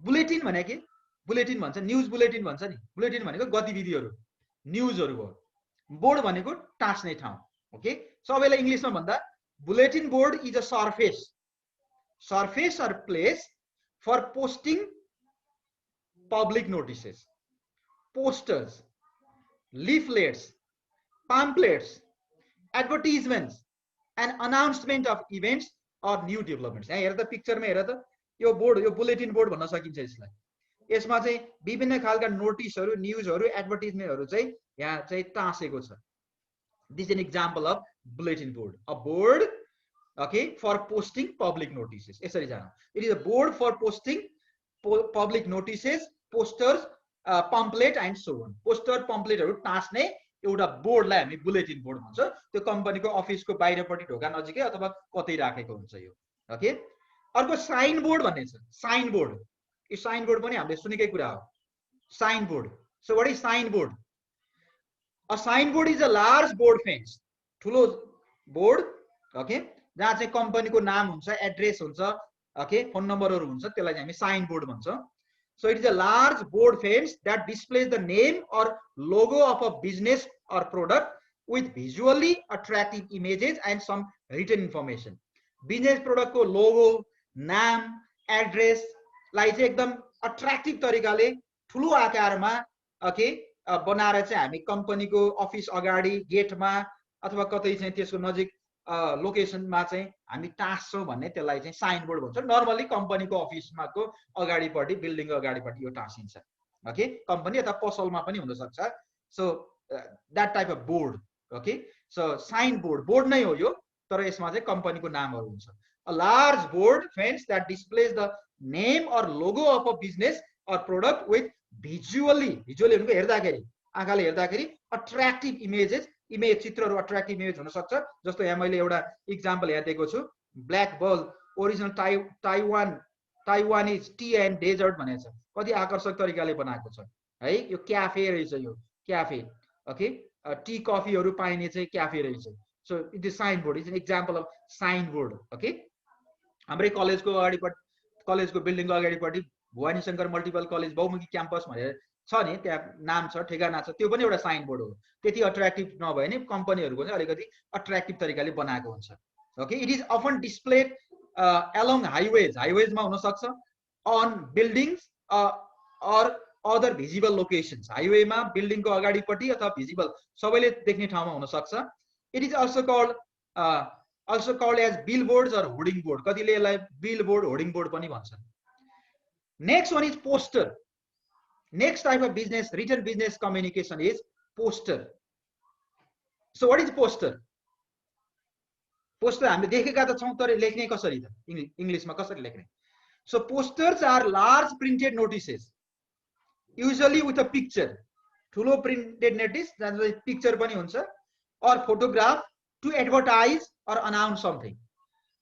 बुलेटिन भने के, बुलेटिन भन्छ, न्युज बुलेटिन भन्छ नि। बुलेटिन भनेको गतिविधिहरू, न्युजहरू हो। बोर्ड भनेको टाँस्ने ठाउँ। ओके, सबैलाई इङ्ग्लिसमा भन्दा bulletin board is a surface or place for posting public notices, posters, leaflets, pamphlets, advertisements and announcement of events or new developments। यहाँ हेर त पिक्चरमा हेर त, यो बोर्ड, यो बुलेटिन बोर्ड भन्न सकिन्छ यसलाई। यसमा चाहिँ विभिन्न खालका नोटिसहरू, न्युजहरू, एडभर्टिजमेन्टहरू चाहिँ यहाँ चाहिँ टाँसेको छ। This an example of bulletin board, a board okay for posting public notices. यसरी जानु, it is a board for posting public notices, posters, pamphlet and so on. Poster पम्पलेटहरू टाँस्ने एउटा बोर्डलाई हामी बुलेटिन बोर्ड भन्छ। त्यो कम्पनीको अफिसको बाहिरपट्टि ढोका नजिकै अथवा कतै राखेको हुन्छ यो। ओके, अर्को साइन बोर्ड भन्ने छ। साइन बोर्ड, यो साइन बोर्ड पनि हामीले सुनेकै कुरा हो, sign board. So what is sign board? A sign board is a large board fence, ठुलो बोर्ड, ओके, जहाँ चाहिँ कम्पनीको नाम हुन्छ, एड्रेस हुन्छ, ओके, फोन नम्बरहरू हुन्छ, त्यसलाई चाहिँ हामी साइन बोर्ड भन्छौँ। So it is a large board fence that displays the name or logo of a business or product with visually attractive images and some written information. Business product को logo, नाम, address लाई चाहिँ एकदम attractive तरिकाले ठुलो आकारमा okay बनाएर चाहिँ हामी कम्पनीको अफिस अगाडि गेटमा अथवा कतै चाहिँ त्यसको नजिक लोकेसनमा चाहिँ हामी टाँस्छौँ भन्ने त्यसलाई चाहिँ साइन बोर्ड भन्छ। नर्मली कम्पनीको अफिसमाको अगाडिपट्टि बिल्डिङको अगाडिपट्टि यो टाँसिन्छ ओके, कम्पनी अथवा पसलमा पनि हुन सक्छ। So that type of board okay, so sine board board नै हो यो, तर यसमा चाहिँ कम्पनीको नामहरू हुन्छ। अ लार्ज बोर्ड फेन्स दैट डिस्प्लेज द नेम और लोगो अफ अ बिजनेस और प्रोडक्ट विथ भिजुअली भनेको हेर्दाखेरि आँखाले हेर्दाखेरि अट्र्याक्टिभ इमेजेस, इमेज चित्रहरू अट्र्याक्टिभ इमेज हुन सक्छ। जस्तो यहाँ मैले एउटा इक्जाम्पल यहाँ दिएको छु, Black Ball original Taiwanese tea and dessert भनेको छ, कति आकर्षक तरिकाले बनाएको छ है। यो क्याफे रहेछ, यो क्याफे ओके, टी कफीहरू पाइने चाहिँ क्याफे रहेछ। So it is sign board, is an example of sign board okay. हाम्रै कलेजको अगाडिपट्टि, कलेजको बिल्डिङको अगाडिपट्टि भवानी शङ्कर मल्टिपल कलेज बहुमुखी क्याम्पस भनेर छ नि, त्यहाँ नाम छ, ठेगाना छ, त्यो पनि एउटा साइन बोर्ड हो। त्यति अट्र्याक्टिभ नभए नि कम्पनीहरूको चाहिँ अलिकति अट्र्याक्टिभ तरिकाले बनाएको हुन्छ okay. It is often displayed along highways, हाइवेजमा हुन सक्छ, on buildings or other visible locations, हाइवेमा बिल्डिङको अगाडिपट्टि अथवा भिजिबल सबैले देख्ने ठाउँमा हुन सक्छ। It is also called as billboards or hoarding board. कतिले यसलाई billboard, hoarding board पनि भन्छन्. Next one is poster. Next type of business, written business communication is poster. So what is poster? Poster हामीले देखेका त छौं तर लेख्ने कसरी त इंग्लिशमा कसरी लेख्ने? So posters are large printed notices, usually with a picture. ठुलो printed notice जसमा picture पनि हुन्छ or photograph to advertise or announce something.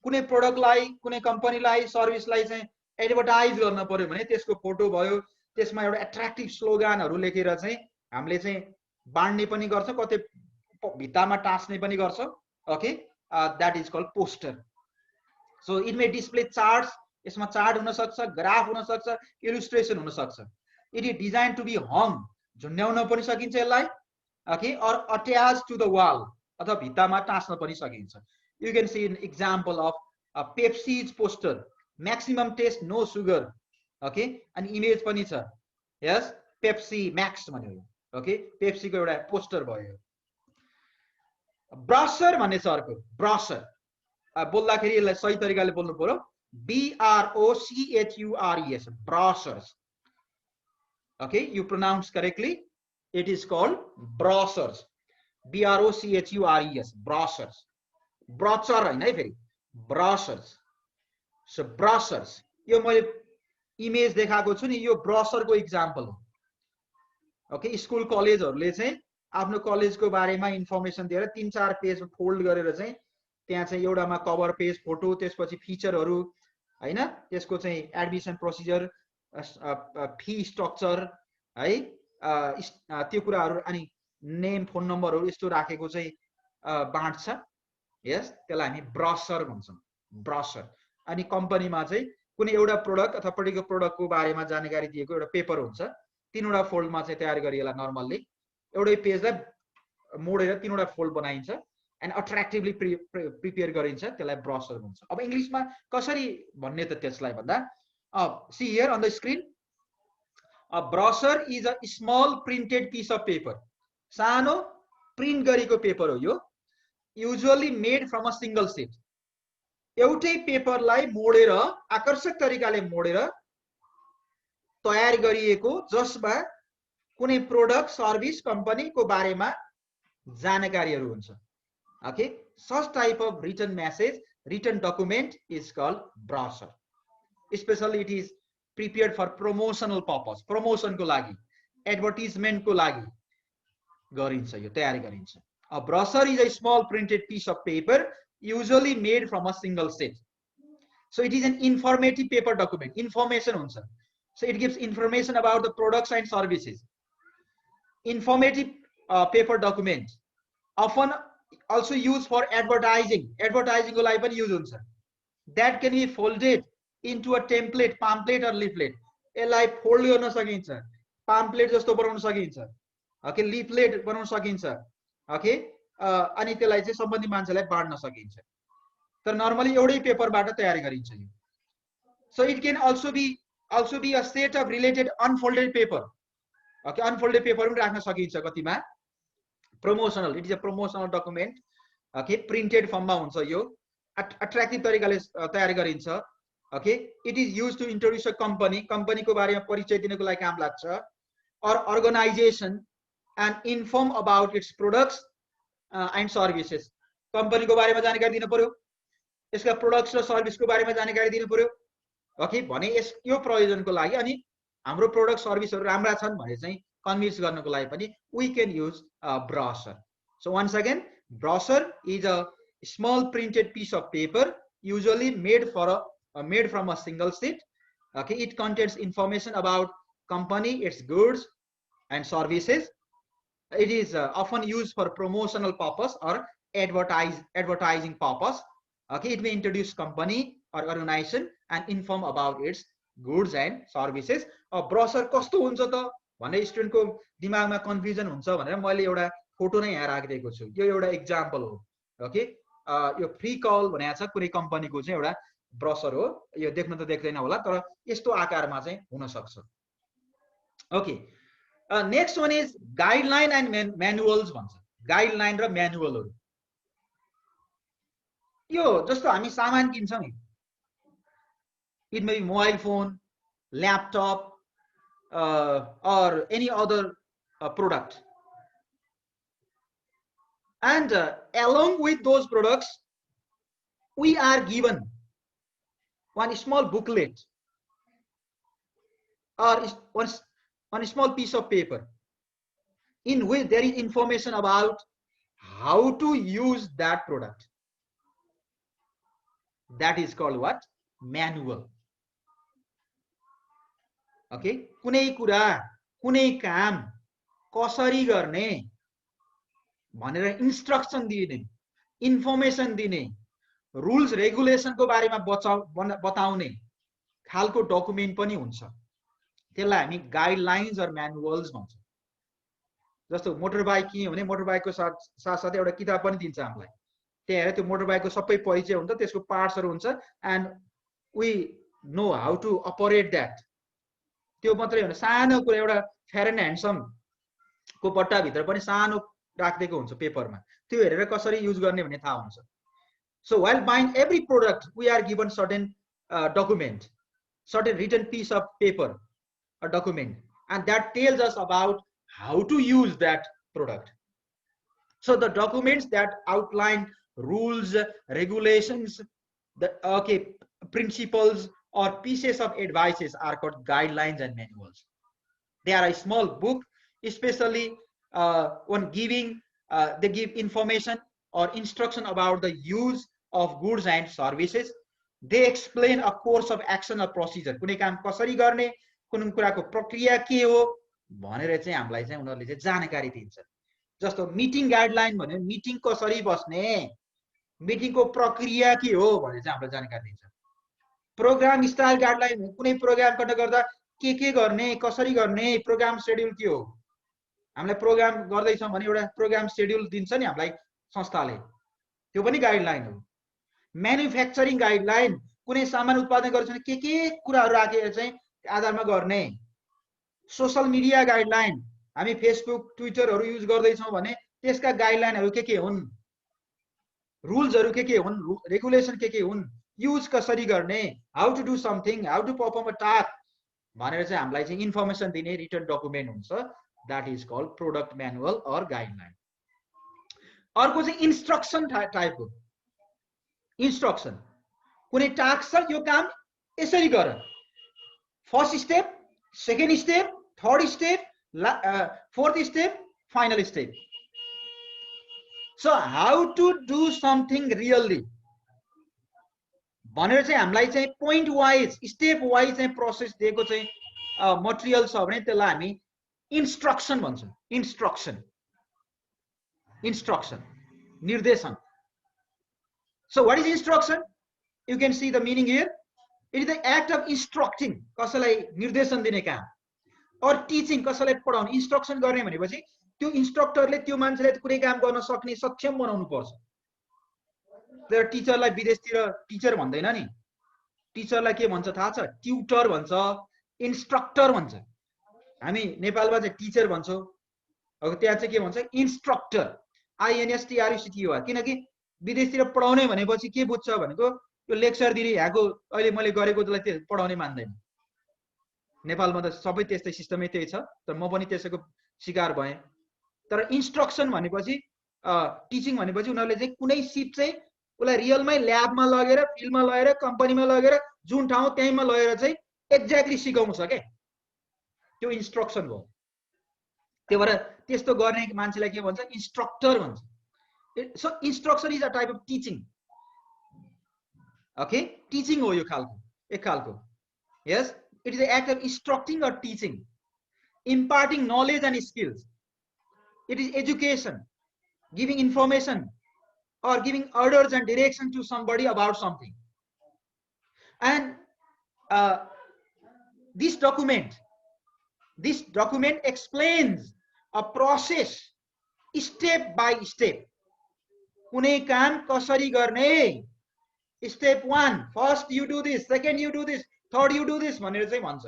कुनै product लाई, कुनै company लाई, service लाई चाहिँ advertise गर्न पर्यो भने त्यसको फोटो भयो, त्यसमा एउटा attractive स्लोगनहरु लेखेर चाहिँ हामीले चाहिँ बाड्ने पनि गर्छ, कतै भित्तामा टास्ने पनि गर्छ. Okay, that is called poster. So it may display charts. यसमा चार्ट हुन सक्छ, ग्राफ हुन सक्छ, इलुस्ट्रेसन हुन सक्छ. It is designed to be hung, झुन्ड्याउन पनि सकिन्छ यसलाई. Okay, or attached to the wall, अथवा भित्तामा टास्न पनि सकिन्छ. You can see an example of a Pepsi's poster, maximum taste, no sugar. Okay, an image पनि छ. Yes, Pepsi Max भन्यो. Okay, Pepsi को एउटा पोस्टर भयो. Brochure भन्ने छ अर्को. Brochure बोल्दाखेरि यसलाई सही तरिकाले बोल्नु पर्यो. BROCHURES, brochures. Okay, you pronounce correctly. It is called brochures. BROCHURES, brochures. Brochure हैन है फेरि, brochures. So brochures. यो मैले इमेज देखाएको छु नि, यो ब्रोशर को एक्जाम्पल हो. ओके, स्कुल कलेजहरुले चाहिँ आफ्नो कलेजको बारेमा इन्फर्मेसन दिएर 3-4 पेज फोल्ड गरेर चाहिँ त्यहाँ चाहिँ एउटामा कभर पेज, फोटो, त्यसपछि फिचरहरु हैन, त्यसको चाहिँ एडमिसन प्रोसिजर, फी स्ट्रक्चर है, त्यो कुराहरु अनि नेम, फोन नम्बरहरु यस्तो राखेको चाहिँ बाँड्छ. यस, त्यसलाई हामी ब्रोशर भन्छौं. ब्रोशर. अनि कम्पनीमा चाहिँ कुनै एउटा प्रोडक्ट अथवा पर्टिकुलर प्रोडक्टको बारेमा जानकारी दिएको एउटा पेपर हुन्छ. 3वटा फोल्डमा चाहिँ तयार गरिएला. नर्मल्ली एउटै पेजलाई मोडेर 3वटा फोल्ड बनाइन्छ and attractively prepare गरिन्छ, त्यसलाई ब्रोशर भन्छ. अब इंग्लिशमा कसरी भन्ने त त्यसलाई भन्दा, see here on the screen, a brochure is a small printed piece of paper. सानो प्रिन्ट गरेको पेपर हो यो, usually made from a single sheet. एउटै पेपरलाई मोडेर, आकर्षक तरिकाले मोडेर तयार गरिएको, जसमा कुनै प्रोडक्ट, सर्भिस, कम्पनीको बारेमा जानकारीहरु हुन्छ. Okay, such type of written message, written document is called brochure. Especially it is prepared for promotional purpose. Promotion को लागि, advertisement को लागि गरिन्छ, यो तयार गरिन्छ. A brochure is a small printed piece of paper, usually made from a single sheet. So it is an informative paper document. Information हुन्छ. So it gives information about the products and services. Informative paper document. Often also used for advertising. Advertising को लागि पनि use हुन्छ. That can be folded into a template, pamphlet or leaflet. यसलाई fold गर्न सकिन्छ, pamphlet जस्तो बनाउन सकिन्छ. Okay, leaflet बनाउन सकिन्छ. Okay, अनि त्यसलाई चाहिँ सम्बन्धित मान्छेलाई बाड्न सकिन्छ. तर नर्मली एउटै पेपरबाट तयार गरिन्छ यो. So it can also be a set of related unfolded paper. Okay, unfolded paper पनि राख्न सकिन्छ कतिमा. Promotional, it is a promotional document. Okay, printed form मा हुन्छ यो, attractive तरिकाले तयार गरिन्छ. Okay, it is used to introduce a company, company को बारेमा परिचय दिनको लागि काम लाग्छ, or organization and inform about its products and services. Company को बारेमा जानकारी दिनु पर्यो, यसका प्रोडक्ट्स र सर्भिस को बारेमा जानकारी दिनु पर्यो. Okay, भने यो प्रयोजनको लागि अनि हाम्रो प्रोडक्ट सर्भिसहरु राम्रा छन् भने चाहिँ कन्भिन्स गर्नको लागि पनि we can use a brochure. So once again, brochure is a small printed piece of paper, usually made from a single sheet. Okay, it contains information about company, its goods and services. It is often used for promotional purpose or advertising purpose. Okay, it may introduce company or organization and inform about its goods and services. A brochure कस्तो हुन्छ त भने student को दिमागमा confusion हुन्छ भनेर मैले एउटा फोटो नै यहाँ राखिदिएको छु. यो एउटा एक्जाम्पल हो. ओके, यो फ्री कल भनेको छ कुनै कम्पनीको चाहिँ एउटा ब्रोशर हो. यो देख्न त देख्दैन होला, तर यस्तो आकारमा चाहिँ हुन सक्छ. Okay, next one is guideline and म्यानुअल्स भन्छ. गाइडलाइन र म्यानुअलहरु. यो जस्तो हामी सामान किन्छौँ नि, it may be mobile phone, laptop, or any other product, and along with those products we are given one small booklet or one small piece of paper in which there is information about how to use that product. That is called what? Manual. Okay, कुनै कुरा कुनै काम कसरी गर्ने भनेर instruction दिने, information दिने, rules रेगुलेसनको बारेमा बताउने खालको डकुमेन्ट पनि हुन्छ। त्यसलाई हामी गाइडलाइन्स अर म्यानुअल्स भन्छौँ। जस्तो मोटर बाइक किन्यो भने मोटर बाइकको साथसाथै एउटा किताब पनि दिन्छ हामीलाई। त्यहाँ हेरेर त्यो मोटर बाइकको सबै परिचय हुन्छ, त्यसको पार्ट्सहरू हुन्छ, and we know how to operate that. त्यो मात्रै होइन, सानो कुरा एउटा फेयर एन्ड ह्यान्डसम को बट्टाभित्र पनि सानो राखिदिएको हुन्छ पेपरमा, त्यो हेरेर कसरी युज गर्ने भन्ने थाहा हुन्छ। So while buying every product, we are given certain document, certain written piece of paper, a document, and that tells us about how to use that product. So the documents that outline rules, regulations, the principles or pieces of advices are called guidelines and manuals. They are a small book, especially when giving, they give information or instruction about the use of goods and services. They explain a course of action or procedure. कुनै काम कसरी गर्ने, कुनै कुराको प्रक्रिया के हो भनेर चाहिँ हामीलाई चाहिँ उनीहरूले चाहिँ जानकारी दिन्छ। जस्तो मिटिङ गाइडलाइन भन्यो, मिटिङ कसरी बस्ने, मिटिङको प्रक्रिया के हो भनेर चाहिँ हामीलाई जानकारी दिन्छ। प्रोग्राम स्टाइल गाइडलाइन, कुनै प्रोग्राम गर्दा के गर्ने, कसरी गर्ने, प्रोग्राम शेड्युल के हो। हामीलाई प्रोग्राम गर्दैछौँ भने एउटा प्रोग्राम शेड्युल दिन्छ नि हामीलाई संस्थाले, त्यो पनि गाइडलाइन हो। म्यानुफ्याक्चरिङ गाइडलाइन, कुनै सामान उत्पादन गर्छ भने के कुराहरू राखेर चाहिँ आधारमा गर्ने। सोशल मिडिया गाइडलाइन, हामी फेसबुक ट्विटरहरू युज गर्दैछौँ भने त्यसका गाइडलाइनहरू के हुन्, रुल्सहरू के हुन्, रेगुलेसन के हुन्, युज कसरी गर्ने, how to do something, how to perform a task भनेर चाहिँ हामीलाई चाहिँ इन्फर्मेसन दिने रिटन डकुमेन्ट हुन्छ। That is called product manual or guideline. अर्को चाहिँ इन्स्ट्रक्सन टाइपको। इन्स्ट्रक्सन, कुनै टास्क छ, यो काम यसरी गर, first step, second step, third step, fourth step, final step. So how to do something really भनेर चाहिँ हामीलाई चाहिँ पोइन्ट वाइज, स्टेप वाइज चाहिँ प्रोसेस दिएको चाहिँ मटेरियल छ भने त्यसलाई हामी इन्स्ट्रक्सन भन्छौँ। इन्स्ट्रक्सन, इन्स्ट्रक्सन, निर्देशन। So what is instruction? You can see the meaning here. It is the act of instructing, कसैलाई निर्देशन दिने काम, or teaching, कसैलाई पढाउने। इन्स्ट्रक्सन गर्ने भनेपछि त्यो इन्स्ट्रक्टरले त्यो मान्छेले कुनै काम गर्न सक्ने सक्षम बनाउनु पर्छ। त्यो टिचरलाई विदेशतिर टिचर भन्दैन नि, टिचरलाई के भन्छ थाहा छ? ट्युटर भन्छ, इन्स्ट्रक्टर भन्छ। हामी नेपालमा चाहिँ टिचर भन्छौँ, अब त्यहाँ चाहिँ के भन्छ? Instructor, INSTRUCTER। किनकि विदेशतिर पढाउने भनेपछि के बुझ्छ भनेको यो लेक्चर दिने यहाँको अहिले मैले गरेको त्यसलाई पढाउने मान्दैन। नेपालमा त सबै त्यस्तै सिस्टमै त्यही छ, तर म पनि त्यसैको शिकार भएँ। तर इन्स्ट्रक्सन भनेपछि टिचिङ भनेपछि उनीहरूले चाहिँ कुनै सिप चाहिँ उसलाई रियलमै ल्याबमा लगेर, फिल्डमा लगेर, कम्पनीमा लगेर, जुन ठाउँ त्यहीँमा लगेर चाहिँ एक्ज्याक्टली सिकाउँछ के, त्यो इन्स्ट्रक्सन हो। त्यो भएर त्यस्तो गर्ने मान्छेलाई के भन्छ? इन्स्ट्रक्टर भन्छ। So instruction is a type of teaching. Okay, teaching हो यो खालको, एक खालको। Yes, it is the act of instructing or teaching, imparting knowledge and skills. It is education, giving information or giving orders and direction to somebody about something. And this document explains a process step by step. कुनै काम कसरी गर्ने, step 1, first you do this, second you do this, third you do this भनेर चाहिँ भन्छ।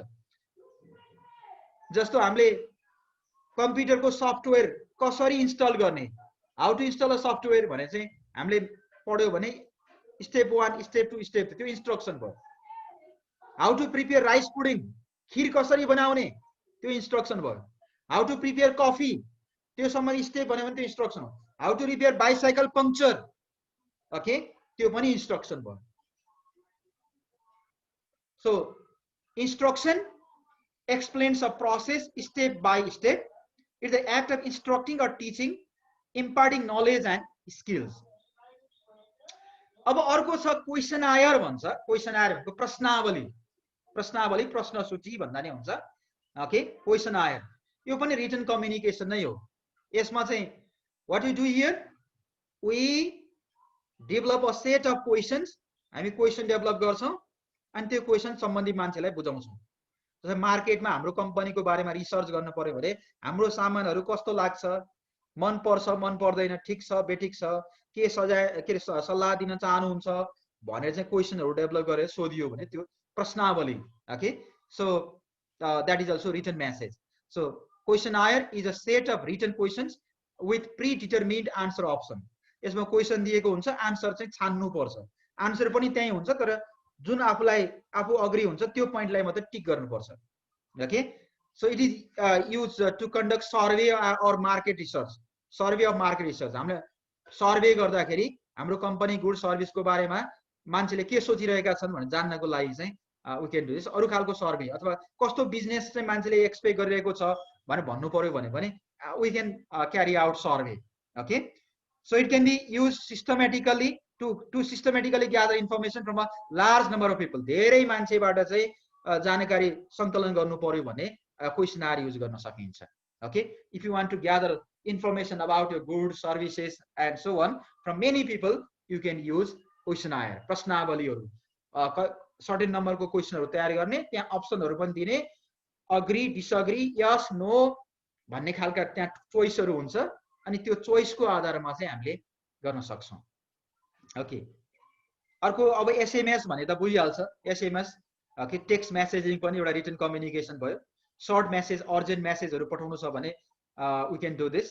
जस्तो हामीले कम्प्युटरको सफ्टवेयर कसरी इन्स्टल गर्ने, how to install a software भने चाहिँ हामीले पढ्यो भने स्टेप 1 स्टेप 2 स्टेप 3 त्यो इन्स्ट्रक्सन भयो। हाउ टु प्रिपेयर राइस पुडिङ, खीर कसरी बनाउने त्यो इन्स्ट्रक्सन भयो। हाउ टु प्रिपेयर कफी त्यो सम्बन्धी स्टेप भन्यो भने त्यो इन्स्ट्रक्सन हो। How to repair bicycle puncture, okay, त्यो पनि इन्स्ट्रक्सन भयो। So instruction explains a process step by step. It's the act of instructing or teaching, imparting knowledge and skills. अब अर्को छ क्वेसनायर भन्छ। क्वेसनायर भनेको प्रश्नावली, प्रश्नावली प्रश्न सूची भन्दा नै हुन्छ। ओके, क्वेसनायर यो पनि रिटन कम्युनिकेसन नै हो। यसमा चाहिँ what we do here, we develop a set of questions, हामी क्वेशन डेभलप गर्छौं अनि त्यो क्वेशन सम्बन्धी मान्छेलाई बुझाउँछौं। जस्तै मार्केटमा हाम्रो कम्पनीको बारेमा रिसर्च गर्न पर्यो भने हाम्रो सामानहरू कस्तो लाग्छ, मन पर्छ मन पर्दैन, ठिक छ बेठिक छ, के सल्लाह दिन चाहनुहुन्छ भनेर चाहिँ क्वेशनहरू डेभलप गरेर सोधियो भने त्यो प्रश्नावली। Okay, so that is also written message. So questionnaire is a set of written questions with predetermined answer option. यसमा क्वेशन दिएको हुन्छ, आन्सर चाहिँ छान्नु पर्छ। आन्सर पनि त्यही हुन्छ तर जुन आफू अग्री हुन्छ त्यो पोइन्टलाई मात्र टिक गर्नुपर्छ। Okay, so it is use to conduct survey or market research. Survey of market research, हामीले सर्वे गर्दाखेरि हाम्रो कम्पनी गुड सर्भिसको बारेमा मान्छेले के सोचिरहेका छन् भनेर जान्नको लागि चाहिँ वी क्यान डु दिस। अरू खालको सर्वे अथवा कस्तो बिजनेस चाहिँ मान्छेले एक्सपेक्ट गरिरहेको छ भनेर भन्नु पर्यो भने पनि we can carry out survey. Okay, so it can be use systematically to systematically gather information from a large number of people. धेरै मान्छेबाट चाहिँ जानकारी सङ्कलन गर्नु पर्यो भने क्वेसनायर युज गर्न सकिन्छ। Okay, if you want to gather information about your goods, services and so on from many people, you can use questionnaire, प्रश्नावलीहरू। सर्टेन नम्बरको क्वेशनहरू तयार गर्ने, त्यहाँ अप्सनहरू पनि दिने, अग्री डिसअग्री यस नो भन्ने खालका त्यहाँ चोइसहरू हुन्छ अनि त्यो चोइसको आधारमा चाहिँ हामीले गर्न सक्छौं। ओके, अर्को अब एसएमएस भने त बुझिहाल्छ, एसएमएस ओके, टेक्स्ट मेसेजिङ पनि एउटा रिटन कम्युनिकेसन भयो। सर्ट मेसेज अर्जेन्ट मेसेजहरू पठाउनु छ भने we can do this.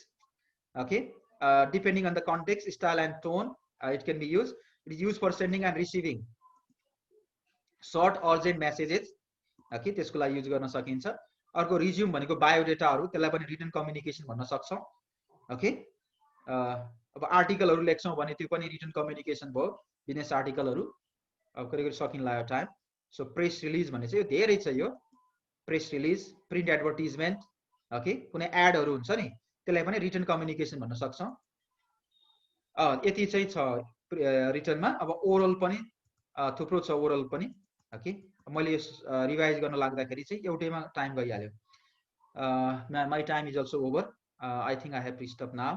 Okay, depending on the context, style and tone, it can be used. It is used for sending and receiving short urgent messages. Okay, त्यसको लागि use गर्न सकिन्छ। अर्को resume भनेको बायोडेटाहरू, त्यसलाई पनि रिटन कम्युनिकेसन भन्न सक्छौं। ओके, अब आर्टिकलहरू लेख्छौं भने त्यो पनि रिटन कम्युनिकेसन भयो, बिजनेस आर्टिकलहरू। अब करिब सकिन लाग्यो टाइम। सो प्रेस रिलिज भने चाहिँ यो धेरै छ, यो press release, print advertisement, okay, कुनै एडहरू हुन्छ नि त्यसलाई पनि रिटन कम्युनिकेसन भन्न सक्छौं। यति चाहिँ छ रिटनमा। अब ओरल पनि थुप्रो छ, ओरल पनि। ओके, मैले रिभाइज गर्न लाग्दाखेरि चाहिँ एउटैमा टाइम गइहाल्यो। My time is also over. I think I have to stop now.